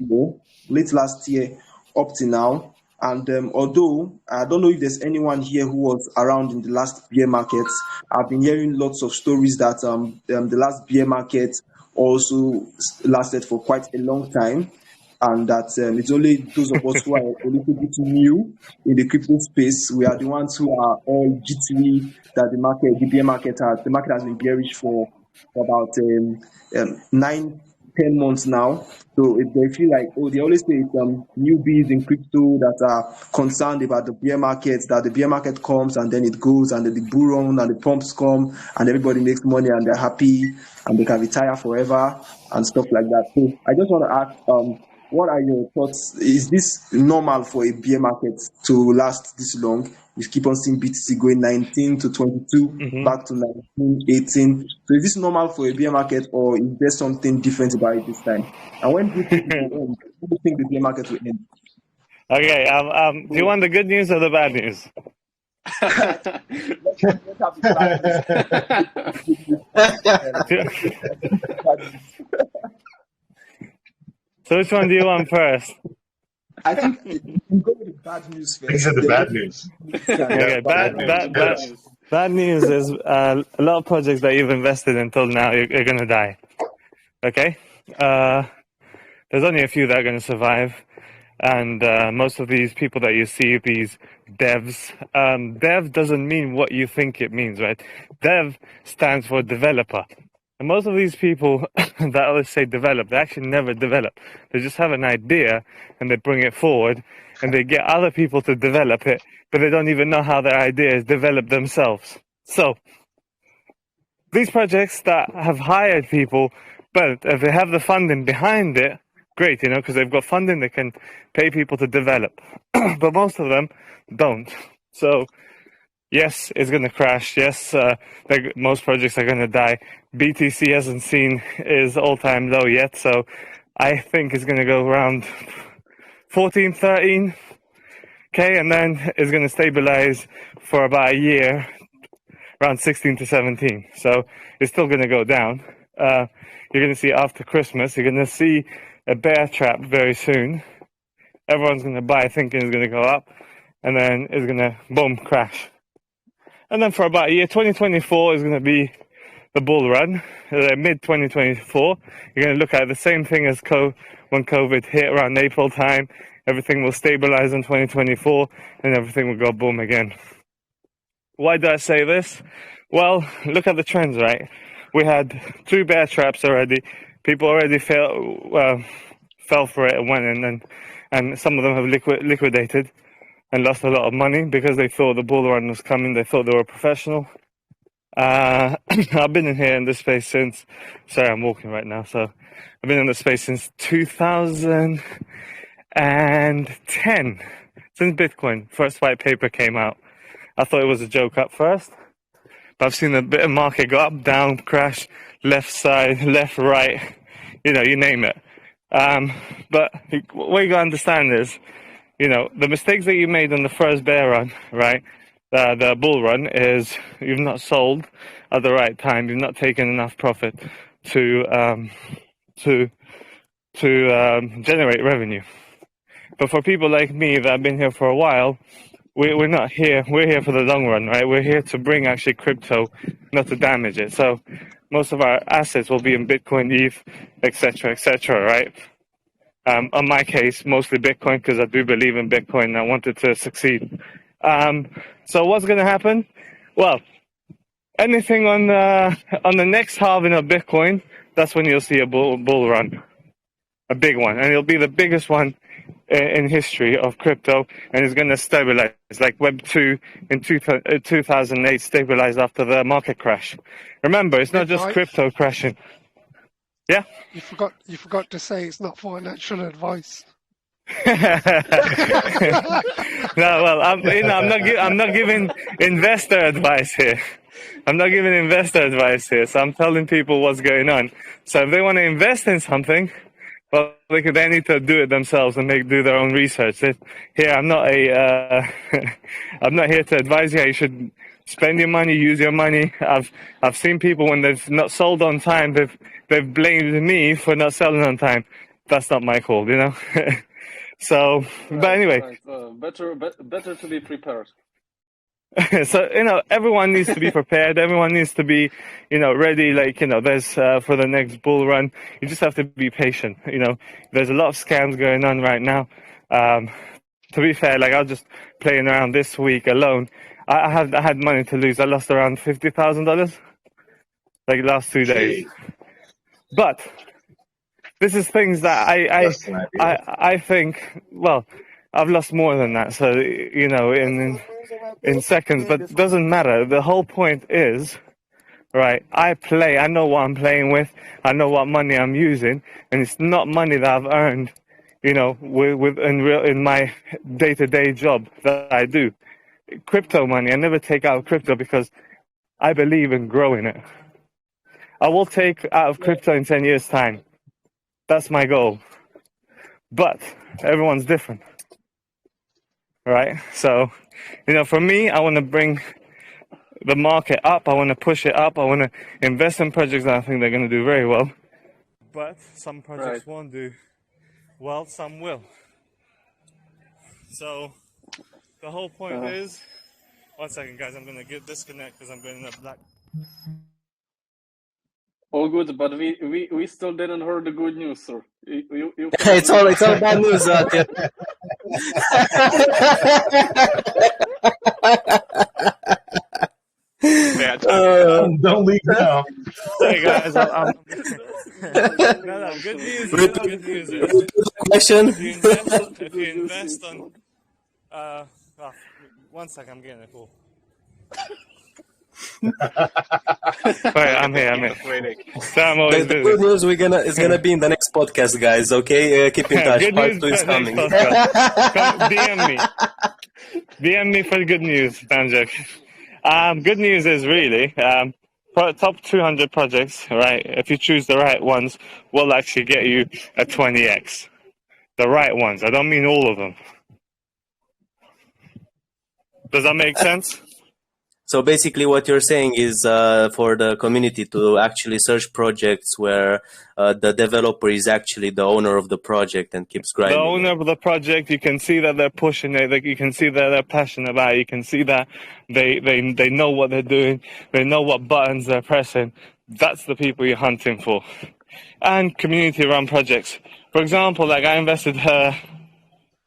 year up to now. And although I don't know if there's anyone here who was around in the last bear market, I've been hearing lots of stories that the last bear market also lasted for quite a long time, and that it's only those of us who are a little bit new in the crypto space. We are the ones who are all jittery that the market has been bearish for about 9-10 months now. So if they feel like, they always say it's newbies in crypto that are concerned about the bear market, that the bear market comes and then it goes, and then the bull run and the pumps come and everybody makes money and they're happy and they can retire forever and stuff like that. So I just want to ask, what are your thoughts? Is this normal for a bear market to last this long? We keep on seeing BTC going 19 to 22, back to 19, 18. So is this normal for a bear market, or is there something different about it this time? And when do you think it will end? When do you think the bear market will end? Okay, do you want the good news or the bad news? So which one do you want first? I think you can go with the bad news first. He said the bad news. Okay, bad news is a lot of projects that you've invested in until now, you're going to die. Okay? There's only a few that are going to survive. And most of these people that you see, these devs, dev doesn't mean what you think it means, right? Dev stands for developer. And most of these people that always say develop, they actually never develop. They just have an idea and they bring it forward and they get other people to develop it, but they don't even know how their idea is developed themselves. So these projects that have hired people, but if they have the funding behind it, great, because they've got funding, they can pay people to develop. But most of them don't. So yes, it's going to crash. Yes, most projects are going to die. BTC hasn't seen his all-time low yet, so I think it's going to go around 14, 13K, and then it's going to stabilize for about a year, around 16 to 17. So it's still going to go down. You're going to see after Christmas, you're going to see a bear trap very soon. Everyone's going to buy thinking it's going to go up, and then it's going to, boom, crash. And then for about a year, 2024 is going to be the bull run. Mid-2024, you're going to look at the same thing as when COVID hit around April time. Everything will stabilize in 2024, and everything will go boom again. Why do I say this? Well, look at the trends, right? We had 2 bear traps already. People already fell for it and went in, and some of them have liquidated and lost a lot of money because they thought the bull run was coming. They thought they were professional. I've been in here in this space since, sorry, I'm walking right now. So I've been in this space since 2010, since Bitcoin first white paper came out. I thought it was a joke at first, but I've seen a bit of market go up, down, crash, left side, left, right, you name it. But what you gotta understand is, the mistakes that you made on the first bear run, right? The bull run is you've not sold at the right time. You've not taken enough profit to generate revenue. But for people like me that have been here for a while, we're not here. We're here for the long run, right? We're here to bring actually crypto, not to damage it. So most of our assets will be in Bitcoin, ETH, etc., right? On my case, mostly Bitcoin, because I do believe in Bitcoin and I wanted to succeed. So what's going to happen? Well, anything on the next halving of Bitcoin, that's when you'll see a bull run, a big one, and it'll be the biggest one in history of crypto, and it's going to stabilize, like Web 2 in 2008 stabilized after the market crash. Remember, it's not just crypto crashing. Yeah. You forgot to say it's not financial advice. No, well, I'm not giving investor advice here. I'm not giving investor advice here. So I'm telling people what's going on. So if they want to invest in something, Well, they need to do it themselves and do their own research. Here, I'm not I'm not here to advise you. You should spend your money, use your money. I've seen people when they've not sold on time, they've blamed me for not selling on time. That's not my call, you know. So, Right, but anyway, right. Better to be prepared. so everyone needs to be prepared. Everyone needs to be ready. Like there's for the next bull run. You just have to be patient. There's a lot of scams going on right now. To be fair, like I was just playing around this week alone. I had money to lose. I lost around $50,000 like last 2 days. But this is things that I think. Well, I've lost more than that. So in seconds, but it doesn't matter. The whole point is, right, I know what I'm playing with, I know what money I'm using, and it's not money that I've earned, in my day-to-day job that I do. Crypto money, I never take out of crypto because I believe in growing it. I will take out of crypto in 10 years' time. That's my goal. But everyone's different, right? So, for me, I want to bring the market up. I want to push it up. I want to invest in projects that I think they're going to do very well. But some projects won't do well, some will. So the whole point is, one second guys, I'm going to get disconnect because I'm going in a black. All good, but we still didn't hear the good news, sir. You It's all bad news out here. Don't leave now. Hey guys, I'm no, good news. Good news is question. if you invest on one second, I'm getting a call. Wait, I'm here. The good news is gonna be in the next podcast, guys. Okay, keep in touch. Part 2 is coming. DM me for good news, Sanjay. Good news is really top 200 projects, right? If you choose the right ones, will actually get you a 20x. The right ones. I don't mean all of them. Does that make sense? So basically what you're saying is for the community to actually search projects where the developer is actually the owner of the project and keeps grinding. The owner of the project, you can see that they're pushing it. You can see that they're passionate about it. You can see that they know what they're doing. They know what buttons they're pressing. That's the people you're hunting for. And community-run projects. For example, like I invested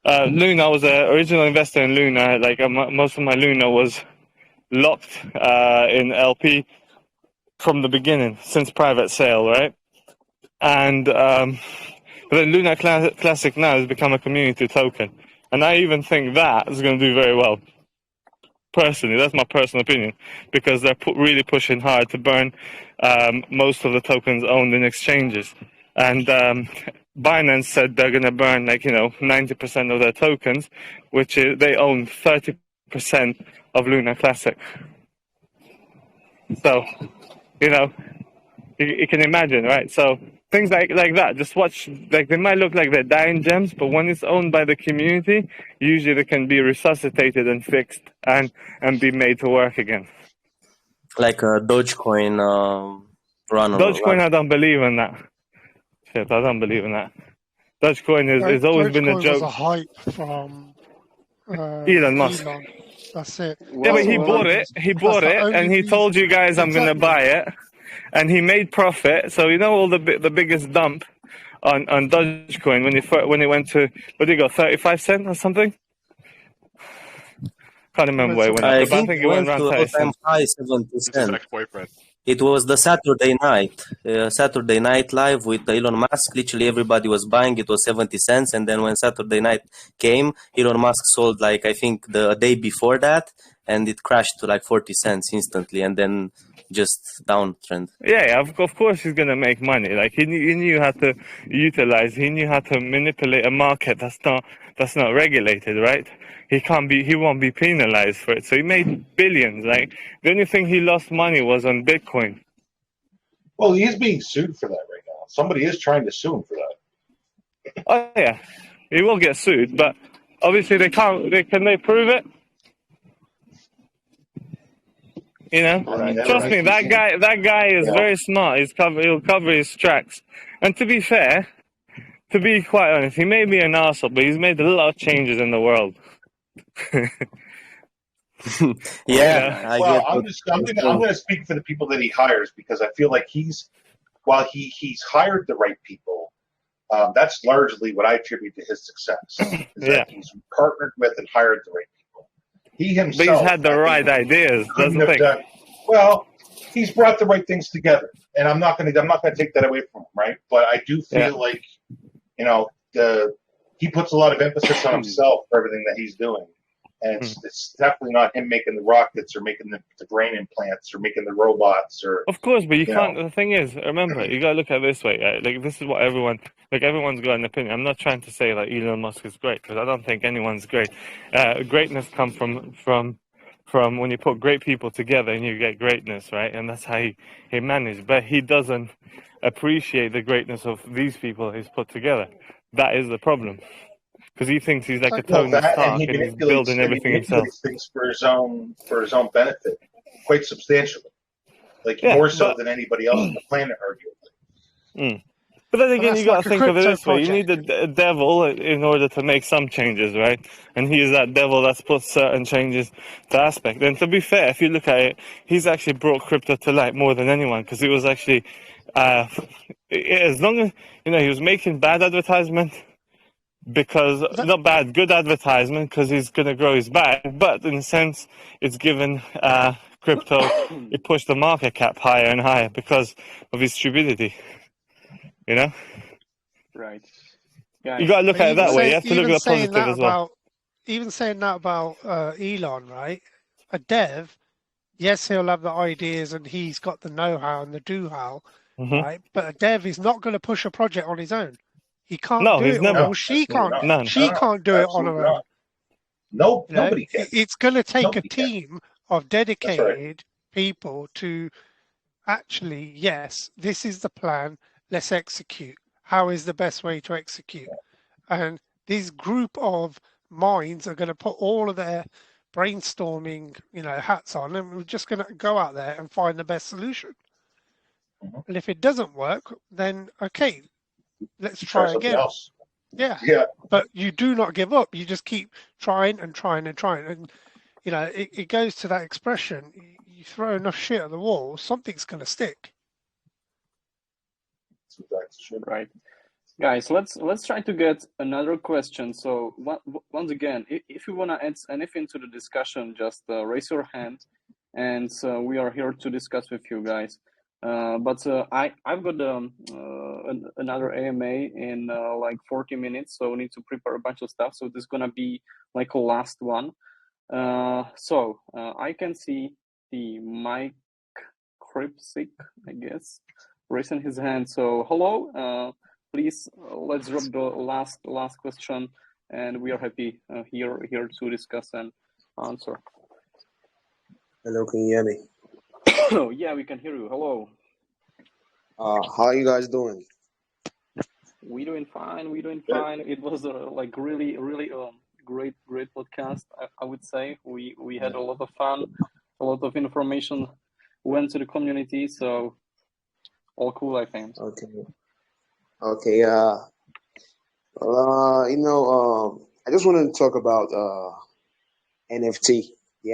Luna. I was an original investor in Luna. Like most of my Luna was locked in LP from the beginning, since private sale, right? And the Luna Classic now has become a community token, and I even think that is going to do very well. Personally, that's my personal opinion, because they're really pushing hard to burn most of the tokens owned in exchanges, and Binance said they're going to burn 90% of their tokens, which is they own 30% of Luna Classic. So, you can imagine, right? So things like that, just watch, like they might look like they're dying gems, but when it's owned by the community, usually they can be resuscitated and fixed and be made to work again. Like a Dogecoin run. Dogecoin, I don't believe in that. Shit, I don't believe in that. Dogecoin has always been a joke. Was a hype from Elon Musk. That's it. Yeah, but he bought it, and he told you guys, I'm going to buy it, and he made profit. So all the biggest dump on Dogecoin when it went to, what did it go, 35 cents or something? Can't remember where it went. I think it went to all-time high 70 cents. Ex-boyfriend. It was the Saturday night live with Elon Musk. Literally everybody was buying. It was 70 cents. And then when Saturday night came, Elon Musk sold I think the day before that, and it crashed to 40 cents instantly, and then just downtrend. Yeah, of course he's gonna make money. He knew how to utilize. He knew how to manipulate a market that's not regulated, right? He won't be penalized for it. So he made billions. The only thing he lost money was on Bitcoin. Well, he is being sued for that right now. Somebody is trying to sue him for that. Oh yeah, he will get sued, but obviously they can't. Can they prove it? You know, I mean, trust me, that guy is very smart. He'll cover his tracks. And to be fair, to be quite honest, he may be an arsehole, but he's made a lot of changes in the world. Yeah, I Well, get what I'm you're going saying. to speak for the people that he hires, because I feel like while he's hired the right people, that's largely what I attribute to his success, is Yeah, that he's partnered with and hired the right people. He but he's himself, had the I think, right ideas. That's couldn't the have thing. done well. He's brought the right things together, and I'm not going to take that away from him, right? But I do feel like, you know, he puts a lot of emphasis on himself for everything that he's doing. And it's definitely not him making the rockets or making the brain implants or making the robots or. Of course, but you can't. Know. The thing is, remember, you gotta look at it this way. Right? Like this is what everyone's got an opinion. I'm not trying to say like Elon Musk is great, because I don't think anyone's great. Greatness comes from when you put great people together and you get greatness, right? And that's how he managed. But he doesn't appreciate the greatness of these people he's put together. That is the problem. Because he thinks he's like a Well, Tony that and Stark he and he's manipulates building everything himself. things for his own benefit, quite substantially, like Yeah, more so than anybody else on the planet, arguably. But then again, you got like to a think of it crypto this way: you need project. a devil in order to make some changes, right? And he is that devil that's put certain changes to aspect. And to be fair, if you look at it, he's actually brought crypto to light more than anyone, because it was actually, as long as he was making bad advertisement. Because not bad, good advertisement, because he's going to grow his bag, but in a sense, it's given crypto, it pushed the market cap higher and higher because of his stupidity. You know, Right. you Guys, got to look at it that way. You have to look Even at the saying positive that as well. about Elon, right? A dev, yes, he'll have the ideas and he's got the know-how and the do-how, right? But a dev is not going to push a project on his own. He can't No, do he's it on. never. Well, she can't. None. She can't do it on her own. No, nobody can. It's going to take Nobody a team of dedicated right. people to actually, yes, this is the plan. Let's execute. How is the best way to execute? And this group of minds are going to put all of their brainstorming, hats on, and we're just going to go out there and find the best solution. And if it doesn't work, then okay, let's try again. Else. Yeah. But you do not give up. You just keep trying and trying and trying. And, it goes to that expression. You throw enough shit at the wall, something's going to stick. Right. Guys, let's try to get another question. So once again, if you want to add anything to the discussion, just raise your hand, and we are here to discuss with you guys. But I've got another AMA in like 40 minutes, so we need to prepare a bunch of stuff. So this is gonna be like a last one. So I can see the Mike Kripsik, I guess, raising his hand. So hello. Please, let's drop the last question, and we are happy here to discuss and answer. Hello, can you hear me? Oh, yeah, we can hear you. Hello. How are you guys doing? We doing fine. We doing fine. It was like really great podcast. I would say we had a lot of fun, a lot of information went to the community, so all cool, I think. Okay. I just wanted to talk about NFT, the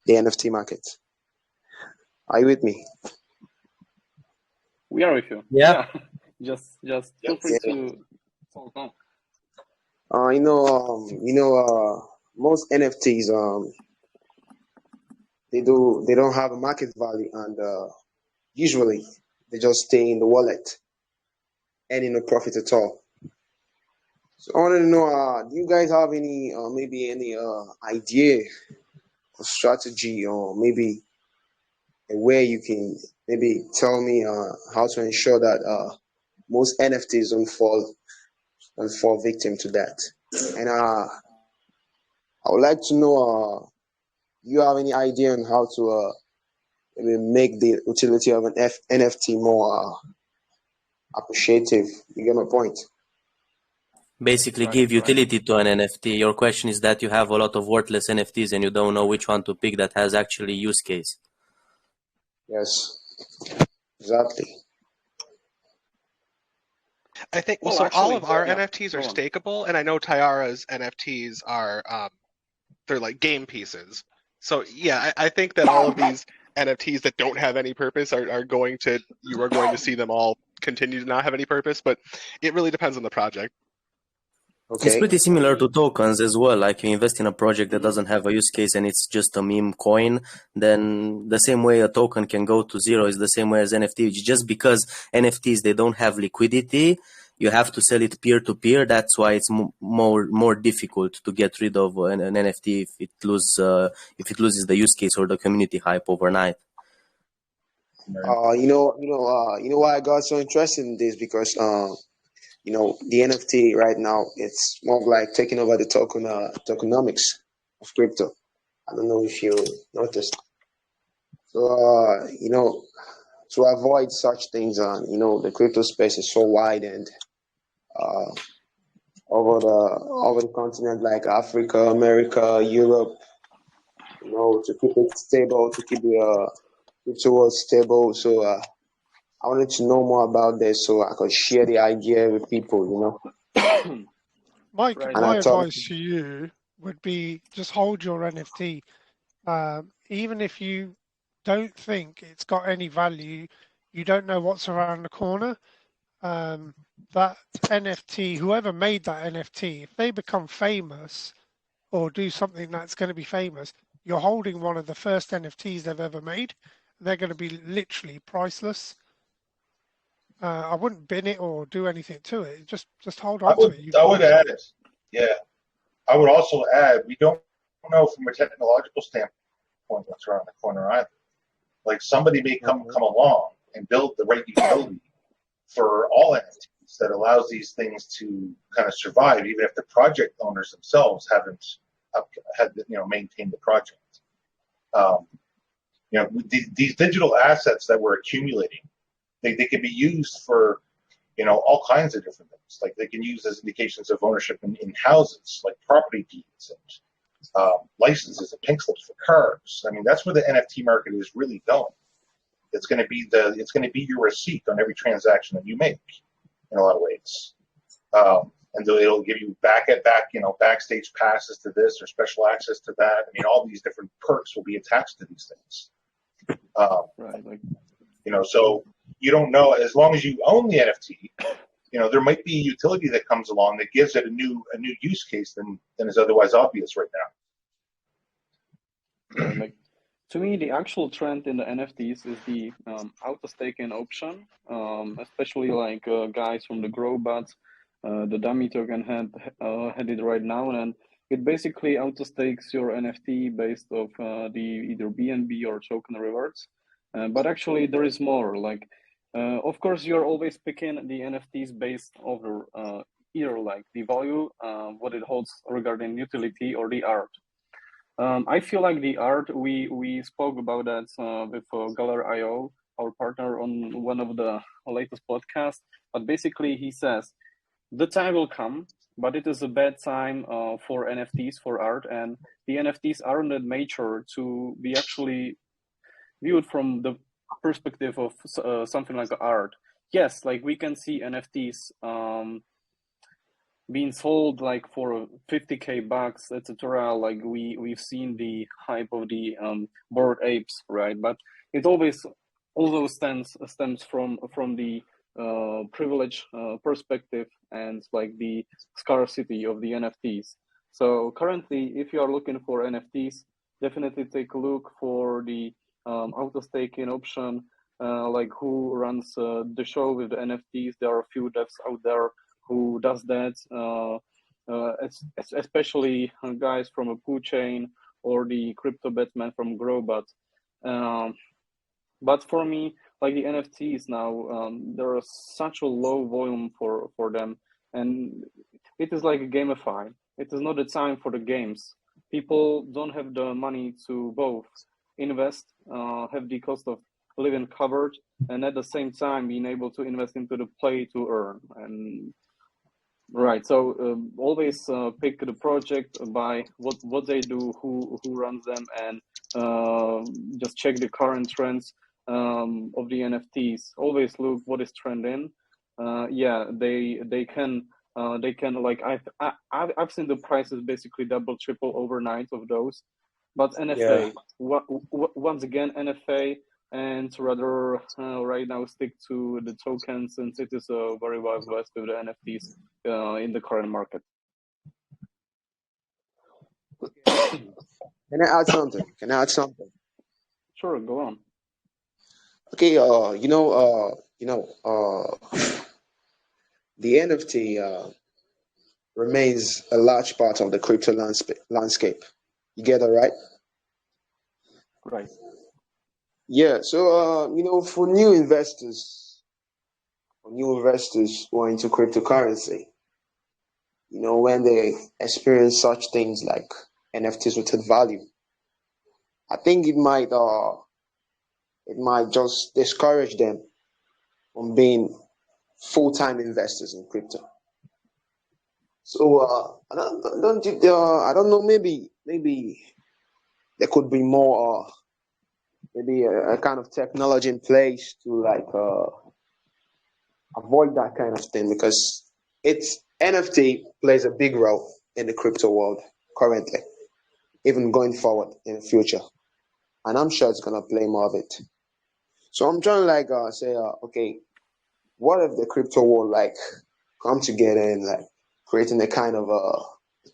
NFT market. Are you with me? We are with you. Yeah. Just feel free to talk on. Most NFTs, they don't have a market value, and usually they just stay in the wallet, earning no profit at all. So I wanted to know, do you guys have any maybe any idea or strategy, or maybe a way you can maybe tell me how to ensure that most NFTs don't fall victim to that? And I would like to know, do you have any idea on how to maybe make the utility of an NFT more appreciative? You get my point? Basically Right, give right. utility to an NFT. Your question is that you have a lot of worthless NFTs and you don't know which one to pick that has actually use case. Yes, exactly. I think Well, so. All actually, of our yeah, NFTs are go on. stakeable, and I know Tayarra's NFTs are they're like game pieces. So yeah, I think that all of these NFTs that don't have any purpose are going to you are going to see them all continue to not have any purpose, but it really depends on the project. It's Okay. pretty similar to tokens as well. Like you invest in a project that doesn't have a use case and it's just a meme coin, then the same way a token can go to zero is the same way as NFT. Just because NFTs, they don't have liquidity, you have to sell it peer to peer. That's why it's more difficult to get rid of an NFT if it loses the use case or the community hype overnight. You know why I got so interested in this because the NFT right now it's more of like taking over the tokenomics of crypto. I don't know if you noticed. So to avoid such things, the crypto space is so wide and uh, over the continent like Africa, America, Europe. To keep it stable, to keep the crypto world stable. So I wanted to know more about this so I could share the idea with people. Mike, Right. And my I thought, advice to you would be just hold your NFT. Even if you don't think it's got any value, you don't know what's around the corner. That NFT, whoever made that NFT, if they become famous or do something that's going to be famous, you're holding one of the first NFTs they've ever made. They're going to be literally priceless. I wouldn't bin it or do anything to it. Just hold on to it. I would add, yeah, I would also add, we don't know from a technological standpoint what's around the corner either. Like somebody may come along and build the right utility for all NFTs that allows these things to kind of survive, even if the project owners themselves haven't had maintained the project. These digital assets that we're accumulating, they can be used for all kinds of different things. Like they can use as indications of ownership in houses, like property deeds and licenses and pink slips for cars. I mean, that's where the NFT market is really going. It's going to be your receipt on every transaction that you make in a lot of ways. And it'll give you backstage passes to this or special access to that. I mean, all these different perks will be attached to these things. Right. Like, so you don't know, as long as you own the NFT, there might be utility that comes along that gives it a new use case than is otherwise obvious right now. like, to me, the actual trend in the NFTs is the auto-staking option, especially like guys from the GrowBots, the dummy token had it right now, and it basically auto-stakes your NFT based off the either BNB or token rewards. But actually, there is more. Like, of course, you're always picking the NFTs based over either like the value, what it holds regarding utility, or the art. I feel like the art, we spoke about that with Galler.io, our partner, on one of the latest podcasts. But basically, he says the time will come, but it is a bad time for NFTs, for art, and the NFTs aren't that mature to be actually viewed from the perspective of something like art. Yes, like we can see NFTs being sold like for 50k bucks, etc. Like we've seen the hype of the Bored Apes, right? But it always also stems from the privilege perspective and like the scarcity of the NFTs. So currently, if you are looking for NFTs, definitely take a look for the auto staking option. Like who runs the show with the NFTs? There are a few devs out there who does that, especially guys from a Poo Chain or the Crypto Batman from GrowBot. But for me, like the NFTs now, there is such a low volume for them, and it is like a gamify. It is not a time for the games. People don't have the money to both invest, have the cost of living covered, and at the same time being able to invest into the play to earn. And Right. So always pick the project by what they do, who runs them, and just check the current trends of the NFTs. Always look what is trending. Yeah, they can like I've seen the prices basically double, triple overnight of those. But Yeah. NFA, once again NFA, and rather right now stick to the tokens since it is a very wild west with the NFTs in the current market. Can I add something? Can I add something? Sure, go on. Okay. The NFT remains a large part of the crypto landscape. You get that right? Right. Yeah. So for new investors who are into cryptocurrency, when they experience such things like NFTs without value, I think it might just discourage them from being full-time investors in crypto. So I don't know. Maybe there could be more. Maybe a kind of technology in place to avoid that kind of thing, because it's NFT plays a big role in the crypto world currently, even going forward in the future, and I'm sure it's gonna play more of it. So I'm trying to say, okay, what if the crypto world come together and creating a kind of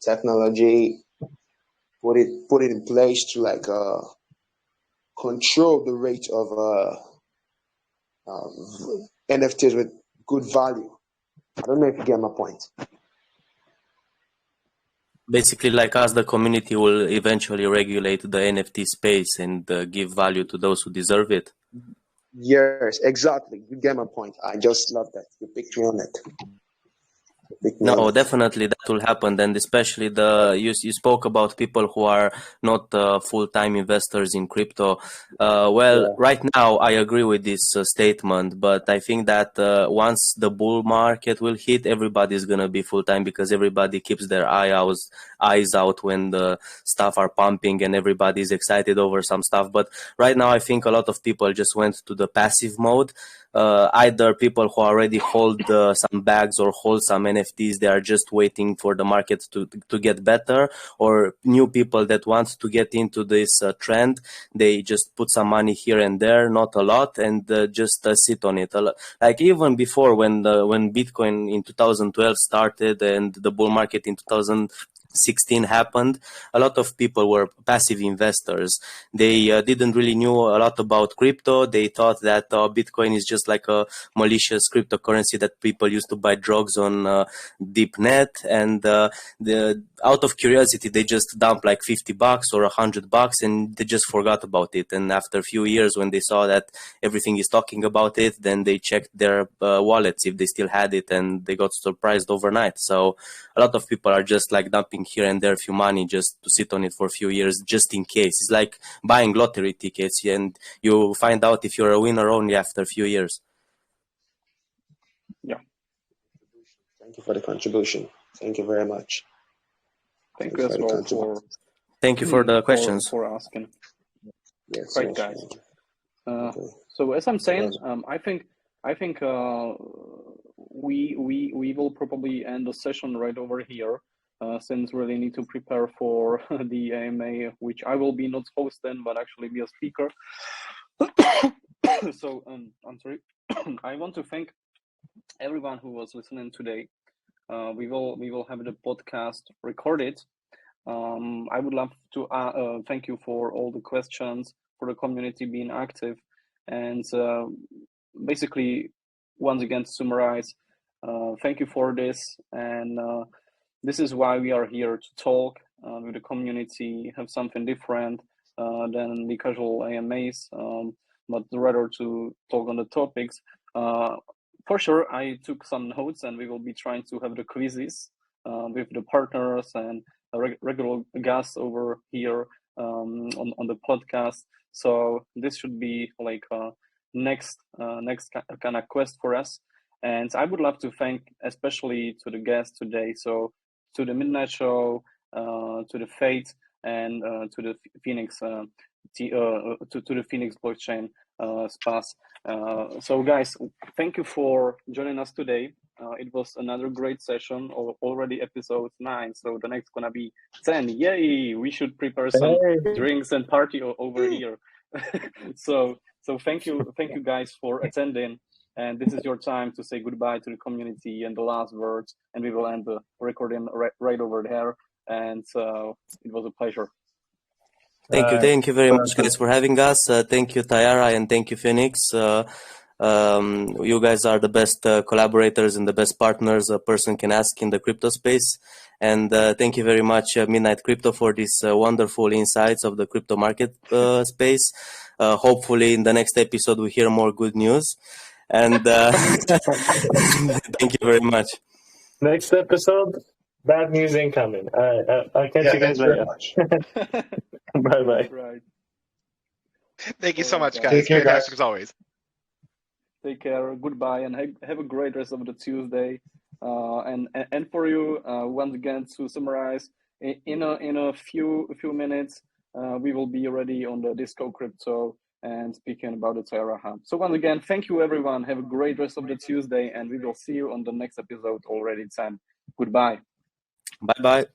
technology, put it in place to control the rate of NFTs with good value. I don't know if you get my point. Basically, like us, the community will eventually regulate the NFT space and give value to those who deserve it. Yes, exactly. You get my point. I just love that. You picked me on it. No, definitely that will happen. And especially you spoke about people who are not full-time investors in crypto. Right now I agree with this statement, but I think that once the bull market will hit, everybody's gonna be full-time because everybody keeps their eyes out when the stuff are pumping and everybody's excited over some stuff. But right now I think a lot of people just went to the passive mode. Either people who already hold some bags or hold some NFTs, they are just waiting for the market to get better, or new people that want to get into this trend, they just put some money here and there, not a lot, and just sit on it. Like even before when Bitcoin in 2012 started and the bull market in 2016 happened, a lot of people were passive investors. They didn't really knew a lot about crypto. They thought that Bitcoin is just like a malicious cryptocurrency that people used to buy drugs on deep net, and out of curiosity they just dumped like $50 or $100 and they just forgot about it. And after a few years, when they saw that everything is talking about it, then they checked their wallets if they still had it, and they got surprised overnight. So a lot of people are just like dumping here and there a few money just to sit on it for a few years, just in case. It's like buying lottery tickets, and you find out if you're a winner only after a few years. Yeah. Thank you for the contribution. Thank you very much. Thank you as well for. Thank you for the questions. For asking. Yes, right, yes, guys. okay. So as I'm saying, I think we will probably end the session right over here, since we really need to prepare for the AMA, which I will be not hosting, but actually be a speaker. So I'm sorry. I want to thank everyone who was listening today. We will have the podcast recorded. I would love to thank you for all the questions, for the community being active, and basically, once again, to summarize, thank you for this, and this is why we are here to talk with the community, have something different than the casual AMAs, but rather to talk on the topics. For sure, I took some notes, and we will be trying to have the quizzes with the partners and regular guests over here on the podcast. So this should be like next kind of quest for us. And I would love to thank especially to the guests today. So to the Midnight Show, to the F.A.T.E, and to the Phoenix, to the Phoenix blockchain space. So guys, thank you for joining us today. It was another great session, already episode 9. So the next gonna be 10. Yay! We should prepare some drinks and party over here. So thank you guys for attending. And this is your time to say goodbye to the community and the last words. And we will end the recording right over there. And it was a pleasure. Thank you very much, guys, for having us. Thank you, Tayarra, and thank you, Phoenix. You guys are the best collaborators and the best partners a person can ask in the crypto space. And thank you very much, Midnight Crypto, for this wonderful insights of the crypto market space. Hopefully, in the next episode, we hear more good news. And thank you very much. Next episode, bad news incoming. I'll catch you guys later. Bye-bye. Right. Thank you so much, guys. Fantastic as always. Take care. Goodbye, and have a great rest of the Tuesday. And for you, once again, to summarize, in a few minutes, we will be ready on the Disco Crypto and speaking about the Tayarra Hub. So once again, thank you, everyone. Have a great rest of the Tuesday, and we will see you on the next episode already 10. Goodbye. Bye-bye.